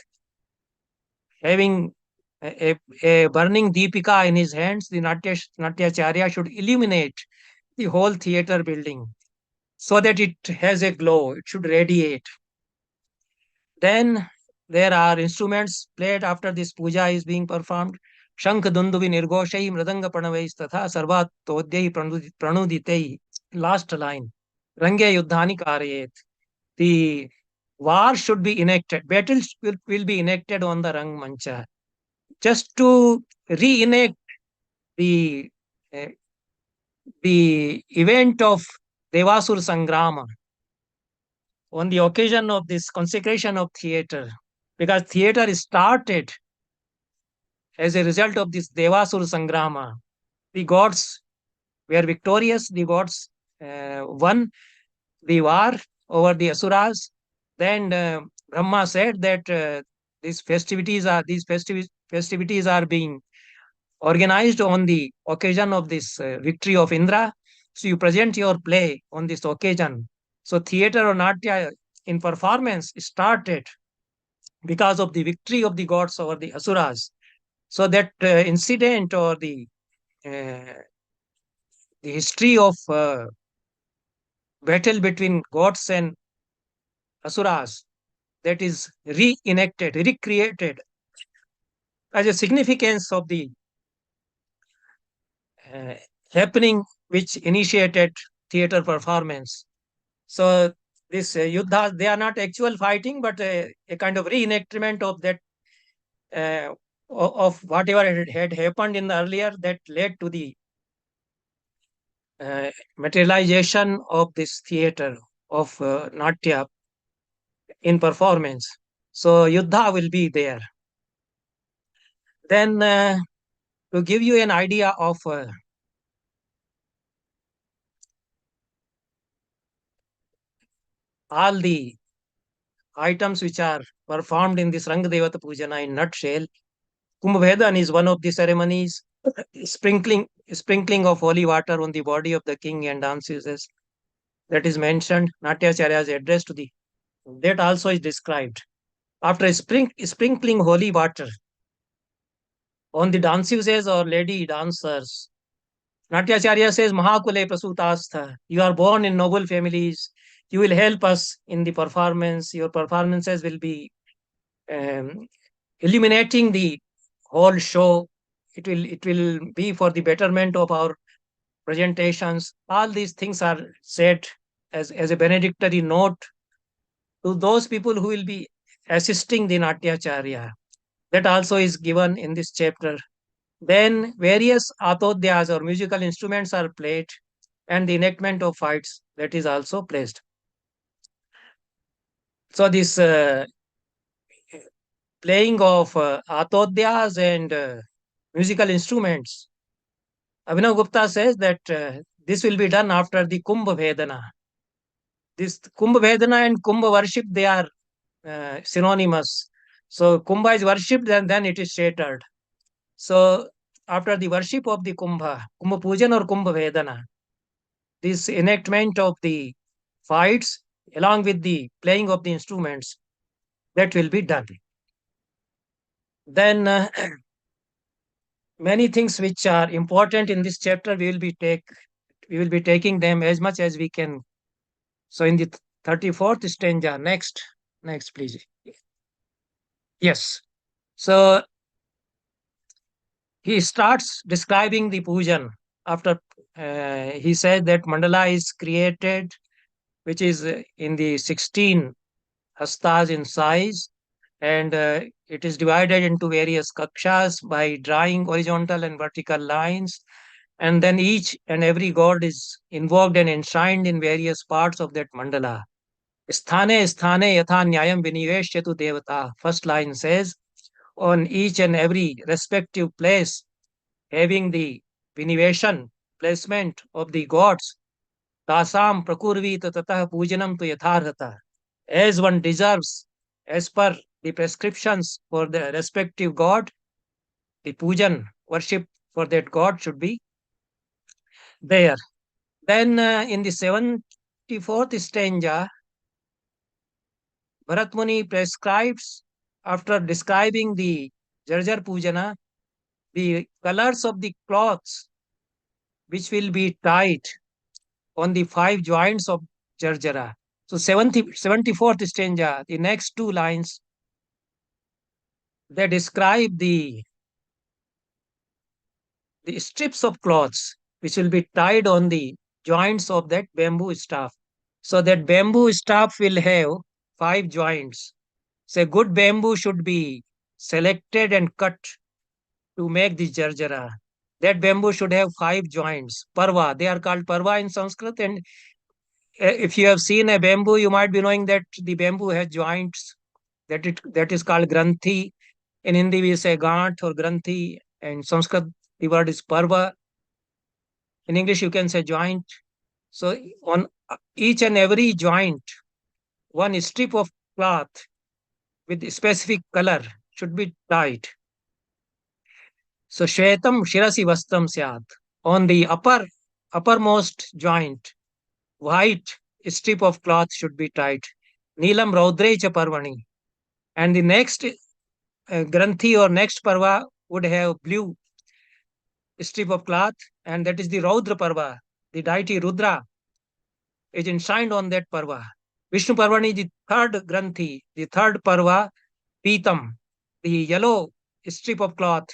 Having a burning deepika in his hands, the Nāṭyaśāstra should illuminate the whole theater building so that it has a glow, it should radiate. Then there are instruments played after this puja is being performed. Shankh Dundubi Nirgoshai Mridanga Pranavais Tatha Sarvat Todyai Pranuditei. Last line. Range Yuddhani Karayet. The war should be enacted. Battles will be enacted on the Rang Mancha. Just to reenact the uh, the event of Devasur Sangrama on the occasion of this consecration of theatre, because theatre started as a result of this Devasur Sangrama. The gods were victorious, the gods won the war over the Asuras. Then Brahma said that these festivities are being organized on the occasion of this victory of Indra. So you present your play on this occasion. So theater or Natya in performance started because of the victory of the gods over the Asuras. So that incident or uh, the history of battle between gods and Asuras, that is reenacted, recreated as a significance of the uh, happening which initiated theater performance. So this yuddha, they are not actual fighting, but a kind of reenactment of that, uh, of whatever had happened in the earlier, that led to the materialization of this theater of Natya in performance. So yuddha will be there. Then to give you an idea of all the items which are performed in this Raṅgadaivatapūjana in nutshell, Kumbhavedan is one of the ceremonies. Sprinkling of holy water on the body of the king and dances, that is mentioned. Nāṭyaśāstra's address to the, that also is described. After sprinkling holy water on the dances or lady dancers, Nāṭyaśāstra says, Mahakule Prasutastha, you are born in noble families. You will help us in the performance. Your performances will be um, illuminating the whole show. It will be for the betterment of our presentations. All these things are said as a benedictory note to those people who will be assisting the Natyacharya. That also is given in this chapter. Then various atodhyas or musical instruments are played, and the enactment of fights, that is also placed. So this playing of atodhyas and musical instruments, Abhinav Gupta says that this will be done after the Kumbh Vedana. This Kumbh Vedana and Kumbh worship, they are synonymous. So Kumbha is worshipped and then it is shattered. So after the worship of the Kumbha Pujan or Kumbha Vedana, this enactment of the fights along with the playing of the instruments, that will be done. Then many things which are important in this chapter, we will be taking them as much as we can. So in the 34th stanza, next please. Yes. So he starts describing the pujan after he said that mandala is created, which is in the 16 hastas in size, and it is divided into various kakshas by drawing horizontal and vertical lines, and then each and every god is invoked and enshrined in various parts of that mandala. Sthane sthane yatha nyayam viniveshyatu devata. First line says, on each and every respective place, having the vinivation, placement of the gods, tasam prakurvita tatah pujanam tu yatharhata. As one deserves, as per the prescriptions for the respective god, the pujan, worship for that god should be there. Then in the 74th stanza, Bharat Muni prescribes, after describing the Jarjar Pujana, the colors of the cloths which will be tied on the 5 joints of Jarjara. So 74th stanza, the next 2 lines, they describe the strips of cloths which will be tied on the joints of that bamboo staff. So that bamboo staff will have 5 joints. So good bamboo should be selected and cut to make the jarjara. That bamboo should have 5 joints. Parva, they are called parva in Sanskrit. And if you have seen a bamboo, you might be knowing that the bamboo has joints. That is called granthi. In Hindi, we say gant or granthi. And Sanskrit, the word is parva. In English, you can say joint. So on each and every joint, one strip of cloth with specific color should be tied. So shvetam shirasi vastam syat. On the uppermost joint, white strip of cloth should be tied. Neelam raudre cha parvani. And the next granthi or next parva would have blue strip of cloth, and that is the Raudra parva. The deity Rudra is enshrined on that parva. Vishnu Parvani, the third granthi, the third parva, Pitam, the yellow strip of cloth,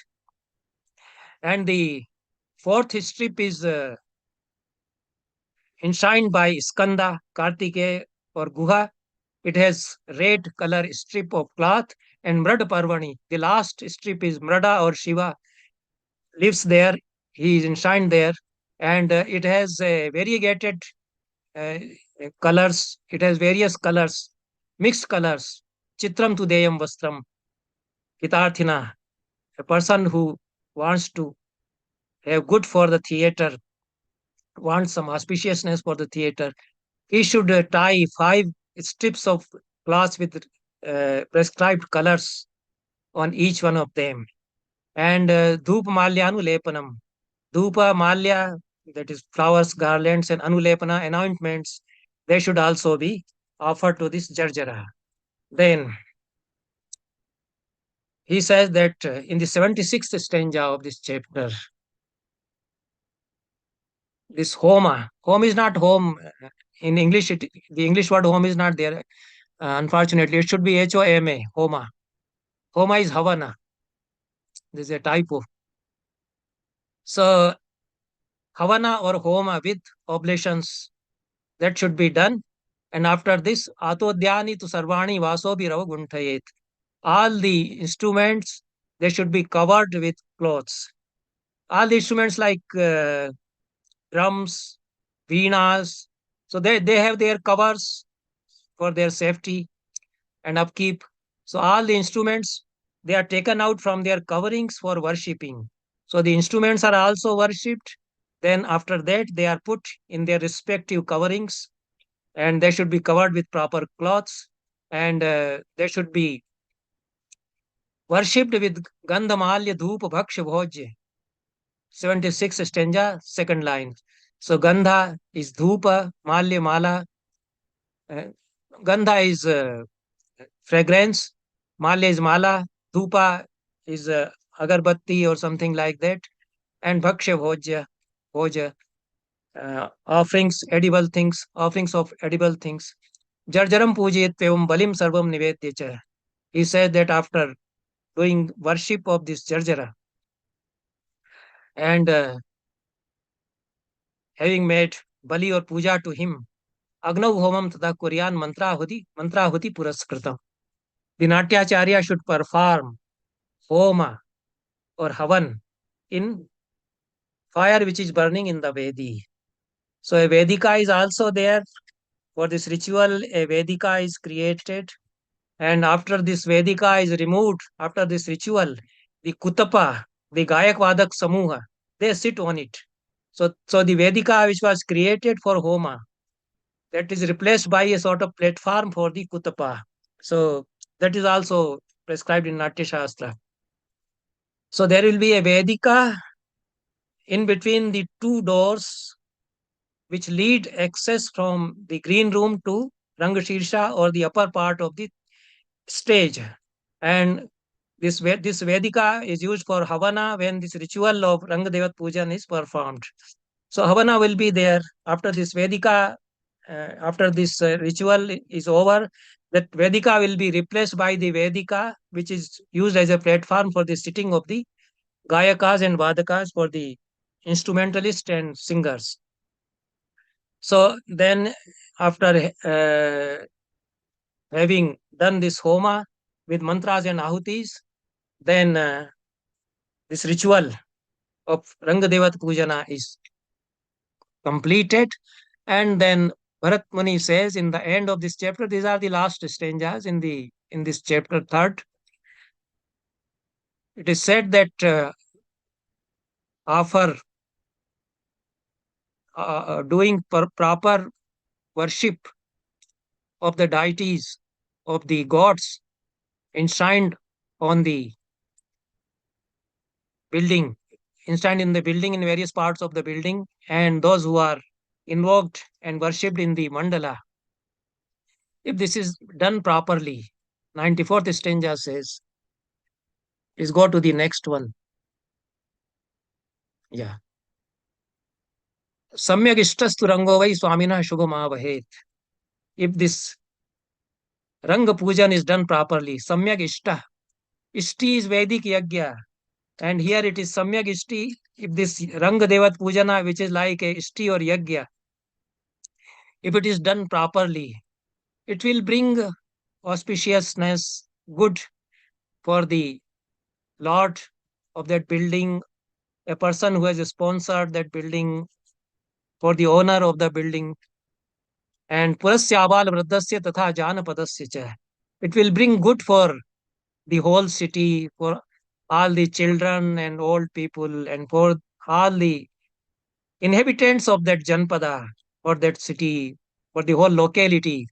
and the fourth strip is enshrined by Skanda, Kartikeya or Guha. It has red color strip of cloth, and Mrad Parvani. The last strip is Mrada or Shiva lives there. He is enshrined there, and it has variegated uh, colors. It has various colors, mixed colors. Chitram tu deyam vastram hitarthina. A person who wants to have good for the theater, wants some auspiciousness for the theater, he should tie 5 strips of cloth with prescribed colors on each one of them. And dhupa malya anulepanam. Dhupa malya, that is flowers, garlands, and anulepana, anointments, they should also be offered to this Jarjara. Then he says that in the 76th stanza of this chapter, this home is not home. In English, the English word home is not there. Unfortunately, it should be Homa, Homa. Homa is Havana. This is a typo. So, Havana or Homa with oblations, that should be done. And after this, Atodhyani to Sarvani Vasobi Rava Guntayet. All the instruments, they should be covered with clothes. All the instruments like drums, veenas, so they have their covers for their safety and upkeep. So all the instruments, they are taken out from their coverings for worshipping. So the instruments are also worshipped. Then after that, they are put in their respective coverings, and they should be covered with proper cloths, and they should be worshipped with Gandhamalya Dhupa Bhaksha Bhojya. 76 stanza, second line. So Gandha is Dhupa, Malya Mala. Uh, Gandha is fragrance, Malya is Mala, Dhupa is agarbatti or something like that, and Bhaksha Bhojya, Bhoja, offerings, edible things, offerings of edible things. Jarjaram Pujit Pevam Balim Sarvam Nivedya. He said that after doing worship of this Jarjara and having made Bali or Puja to him, Agnav Homam Tata Kuryan Mantrahuti Puraskritam. The Nāṭyaśāstra should perform Homa or Havan in fire which is burning in the Vedi. So a Vedika is also there. For this ritual, a Vedika is created. And after this Vedika is removed, after this ritual, the Kutapa, the Gayak Vadak Samuha, they sit on it. So the Vedika which was created for Homa, that is replaced by a sort of platform for the Kutapa. So that is also prescribed in Nāṭyaśāstra. So there will be a Vedika in between the two doors which lead access from the green room to Raṅgashirsha or the upper part of the stage. And this Vedika is used for Havana when this ritual of Raṅgadaivatapūjana is performed. So Havana will be there after this Vedika, after this ritual is over. That Vedika will be replaced by the Vedika, which is used as a platform for the sitting of the Gayakas and Vadakas, for the instrumentalists and singers. So then, after having done this Homa with mantras and ahutis, then this ritual of Raṅgadaivatapūjana is completed. And then Bharat Muni says in the end of this chapter, these are the last stanzas in this chapter third. It is said that after doing proper worship of the deities, of the gods enshrined on the building, enshrined in the building, in various parts of the building, and those who are invoked and worshipped in the mandala. If this is done properly, 94th stanza says, please go to the next one. Yeah. Samyak ishtastu rango vai swamina shubhama vahet. If this Ranga Pujan is done properly, Samyak Ishta. Ishti is Vedic Yagya. And here it is Samyak Ishti. If this Ranga Devat Pujana, which is like a Ishti or Yagya, if it is done properly, it will bring auspiciousness, good for the Lord of that building, a person who has sponsored that building, for the owner of the building, and purasyaval vruddhasya tatha janapadasya cha. It will bring good for the whole city, for all the children and old people, and for all the inhabitants of that janpada, or that city, for the whole locality.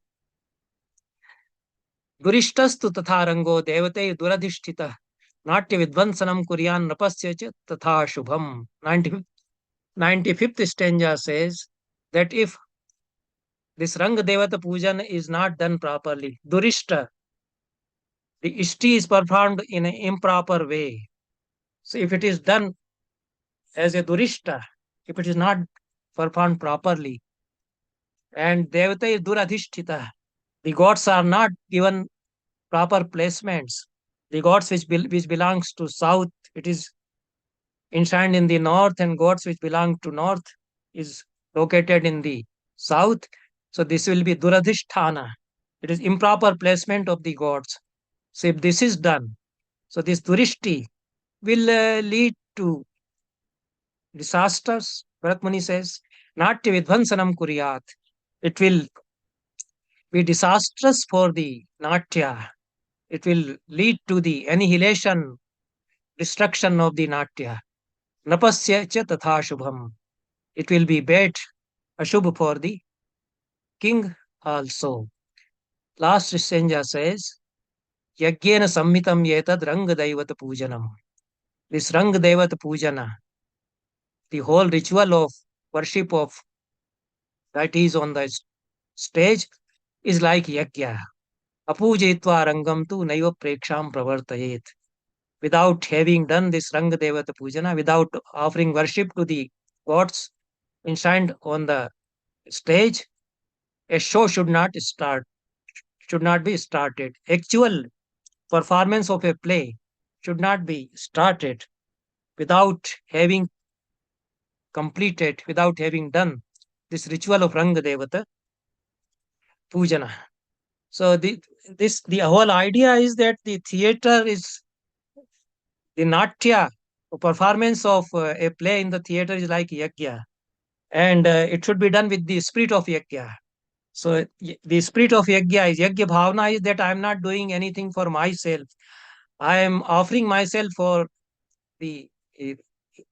Durishtastu tatha rango devate duradhisthita natya vidvansanam kuryan napasya cha tatha shubham. 95th stanza says that if this Raṅgadaivatapūjana is not done properly, Durishta, the Ishti is performed in an improper way. So if it is done as a Durishta, if it is not performed properly, and Devata is Duradhisthita, the gods are not given proper placements. The gods which belongs to south, it is enshrined in the north, and gods which belong to north is located in the south. So this will be Duradhisthana. It is improper placement of the gods. So if this is done, so this Durishti will lead to disasters. Bharat Muni says, Natya Vidvansanam Kuriyat. It will be disastrous for the Natya. It will lead to the annihilation, destruction of the Natya. Napasya cha tatha shubham. It will be bad, ashubh for the king also. Last stanza says, Yagyena sammitam yetad Raṅgadaivatapūjanam. This Raṅgadaivatapūjana, the whole ritual of worship of deities on the stage is like yajna. Apujitva rangam tu naiva preksham pravartayet. Without having done this Raṅgadaivatapūjana, without offering worship to the gods enshrined on the stage, a show should not be started. Actual performance of a play should not be started without having completed, without having done this ritual of Raṅgadevata Pujana. So the whole idea is that the theater is the Natya, performance of a play in the theater is like yajna, and it should be done with the spirit of yajna. So the spirit of yajna is yajna bhavana, is that I am not doing anything for myself. I am offering myself for the uh,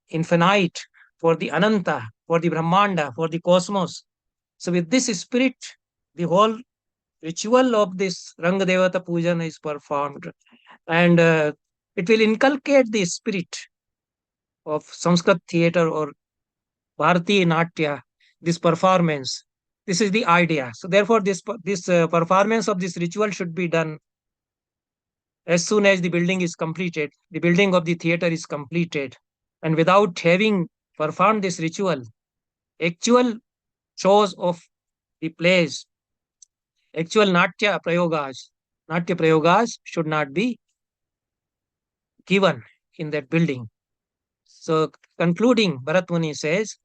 infinite, for the ananta, for the brahmanda, for the cosmos. So with this spirit, the whole ritual of this Raṅgadevata Pujan is performed, and it will inculcate the spirit of Sanskrit theatre or Bharati Natya, this performance. This is the idea. So therefore, this performance of this ritual should be done as soon as the building is completed. The building of the theatre is completed, and without having performed this ritual, actual shows of the plays, actual Natya Prayogas should not be given in that building. So concluding, Bharat Muni says,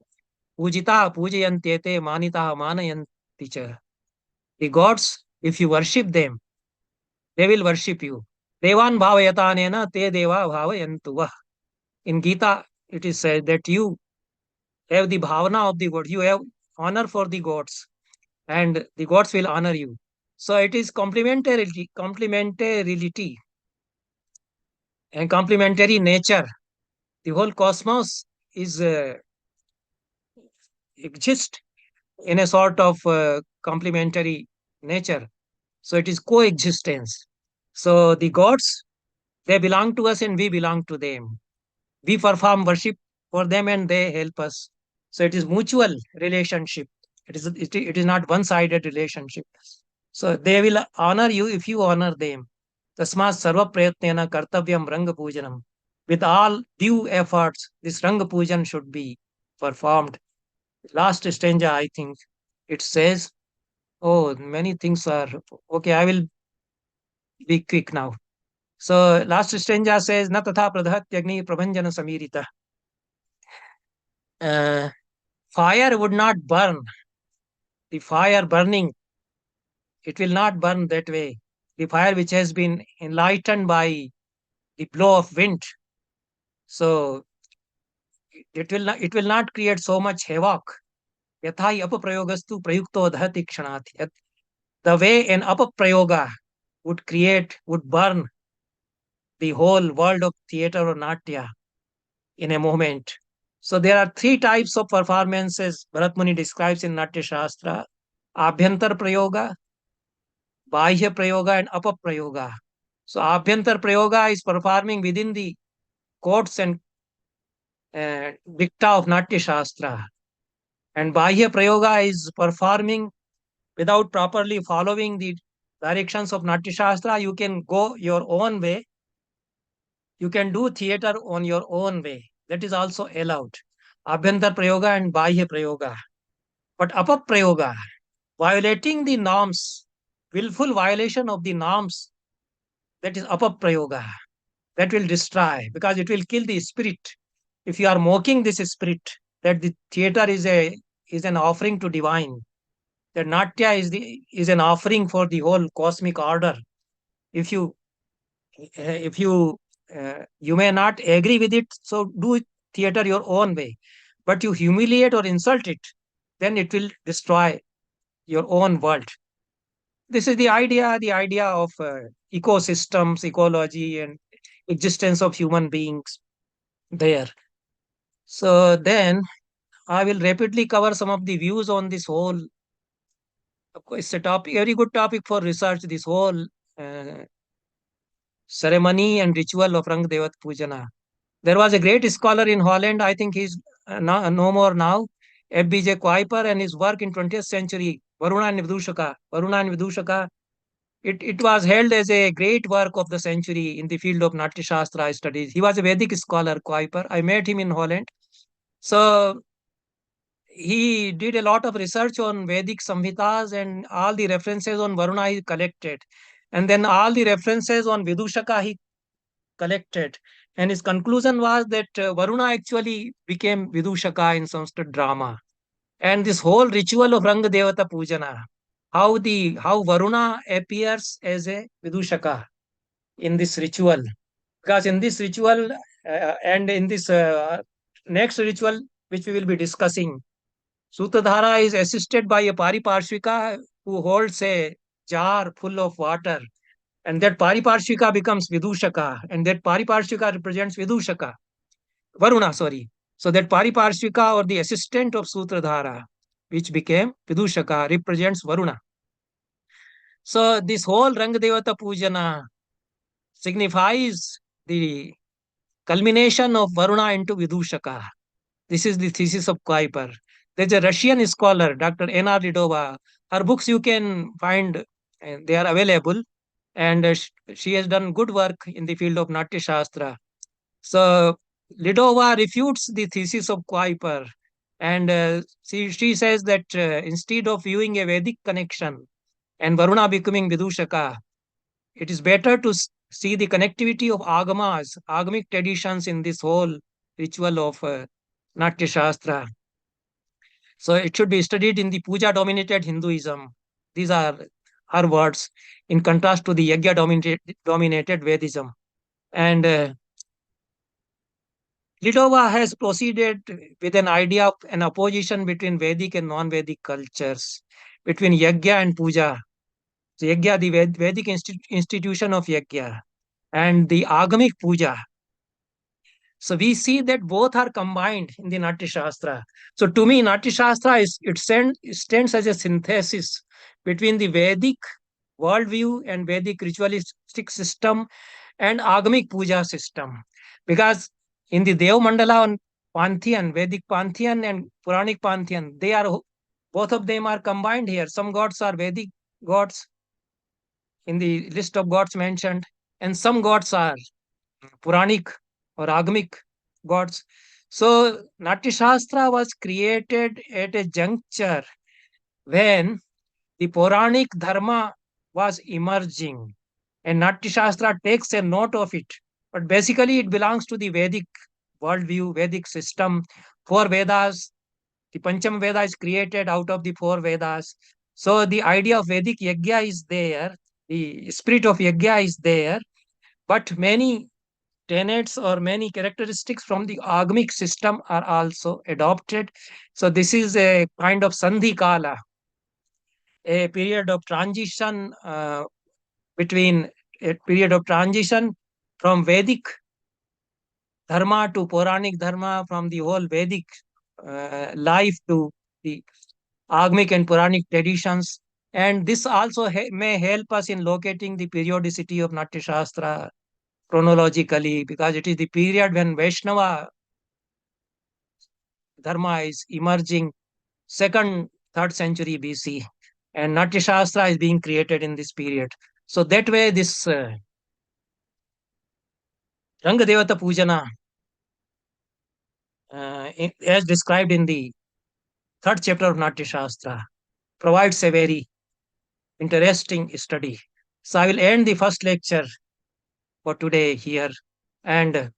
Pujita Pujayantete Manita Manayanti cha. The gods, if you worship them, they will worship you. Devan Bhavayatanena Te Deva Bhavayantuva. In Gita, it is said that you have the bhavana of the god, you have honor for the gods, and the gods will honor you. So it is complementarity and complementary nature. The whole cosmos is exist in a sort of complementary nature. So it is coexistence. So the gods, they belong to us and we belong to them. We perform worship for them and they help us. So it is mutual relationship. It is not one-sided relationship. So they will honor you if you honor them. Tasmat sarva prayatnena kartavyam ranga pujanam. With all due efforts, this ranga pujan should be performed. Last stanza, I think, it says, oh, many things are okay. I will be quick now. So last stanza says, na tatha pradhatyagni prabhanjana samirita. Uh, Fire would not burn the fire burning, it will not burn that way. The fire which has been enlightened by the blow of wind, so it will not create so much havoc. Yatha hi apaprayogastu prayukto dahati kshanati. The way an apaprayoga would burn the whole world of theater or natya in a moment. So there are three types of performances Bharat Muni describes in Nāṭyaśāstra: Abhyantar Prayoga, Bahya Prayoga, and Apaprayoga. So Abhyantar Prayoga is performing within the quotes and dicta of Nāṭyaśāstra. And Bahya Prayoga is performing without properly following the directions of Nāṭyaśāstra. You can go your own way. You can do theater on your own way. That is also allowed. Abhyantar Prayoga and Bahya Prayoga. But Apaprayoga, violating the norms, willful violation of the norms, that is Apaprayoga. That will destroy, because it will kill the spirit. If you are mocking this spirit, that the theater is an offering to divine, that Natya is an offering for the whole cosmic order. If you may not agree with it, so do theater your own way. But you humiliate or insult it, then it will destroy your own world. This is the idea of ecosystems, ecology, and existence of human beings there. So then I will rapidly cover some of the views on this whole. Of course, it's a topic, very good topic for research. This whole uh, ceremony and ritual of Raṅgadaivatapūjana. There was a great scholar in Holland. I think he's no more now. FBJ Kuiper, and his work in 20th century, Varuna and Vidushaka. Varuna and Vidushaka. It was held as a great work of the century in the field of Nāṭyaśāstra studies. He was a Vedic scholar, Kuiper. I met him in Holland. So he did a lot of research on Vedic Samhitas, and all the references on Varuna he collected. And then all the references on Vidushaka he collected. And his conclusion was that Varuna actually became Vidushaka in Sanskrit drama. And this whole ritual of Raṅgadaivatapūjana, how Varuna appears as a Vidushaka in this ritual. Because in this ritual and in this next ritual, which we will be discussing, Sutradhara is assisted by a Pariparshvika who holds a jar full of water. And that Pariparshvika becomes Vidushaka. And that Pariparshvika represents Vidushaka. Varuna, sorry. So that Pariparshvika, or the assistant of Sutradhara, which became Vidushaka, represents Varuna. So this whole Raṅgadaivatapūjana signifies the culmination of Varuna into Vidushaka. This is the thesis of Kuiper. There's a Russian scholar, Dr. N.R. Lidova. Her books you can find, they are available. And she has done good work in the field of Nāṭyaśāstra. So Lidova refutes the thesis of Kuiper. And she says that instead of viewing a Vedic connection and Varuna becoming Vidushaka, it is better to see the connectivity of agamas, agamic traditions in this whole ritual of Nāṭyaśāstra. So it should be studied in the puja dominated Hinduism. These are her words, in contrast to the yajna dominated Vedism. And Lidova has proceeded with an idea of an opposition between Vedic and non-Vedic cultures, between yajna and puja. So yajna, the Vedic institution of yajna, and the agamic puja. So we see that both are combined in the Nāṭyaśāstra. So to me, Nāṭyaśāstra stands as a synthesis between the Vedic worldview and Vedic ritualistic system and agamic puja system. Because in the Dev Mandala pantheon, Vedic pantheon and Puranic pantheon, both of them are combined here. Some gods are Vedic gods in the list of gods mentioned, and some gods are Puranic or Agamic gods. So Nāṭyaśāstra was created at a juncture when the Puranic dharma was emerging, and Nāṭyaśāstra takes a note of it. But basically, it belongs to the Vedic worldview, Vedic system. Four Vedas The Pancham Veda is created out of the four Vedas. So the idea of Vedic Yajna is there, the spirit of Yajna is there, but many tenets or many characteristics from the agamic system are also adopted. So this is a kind of Sandhi Kala, a period of transition between a period of transition from Vedic dharma to Puranic dharma, from the whole Vedic life to the Agamic and Puranic traditions. And this also may help us in locating the periodicity of Nāṭyaśāstra chronologically, because it is the period when Vaishnava dharma is emerging, second, third century BC, and Nāṭyaśāstra is being created in this period. So that way, this Raṅgadaivatapūjana, as described in the third chapter of Nāṭyaśāstra, provides a very interesting study. So I will end the first lecture for today here, and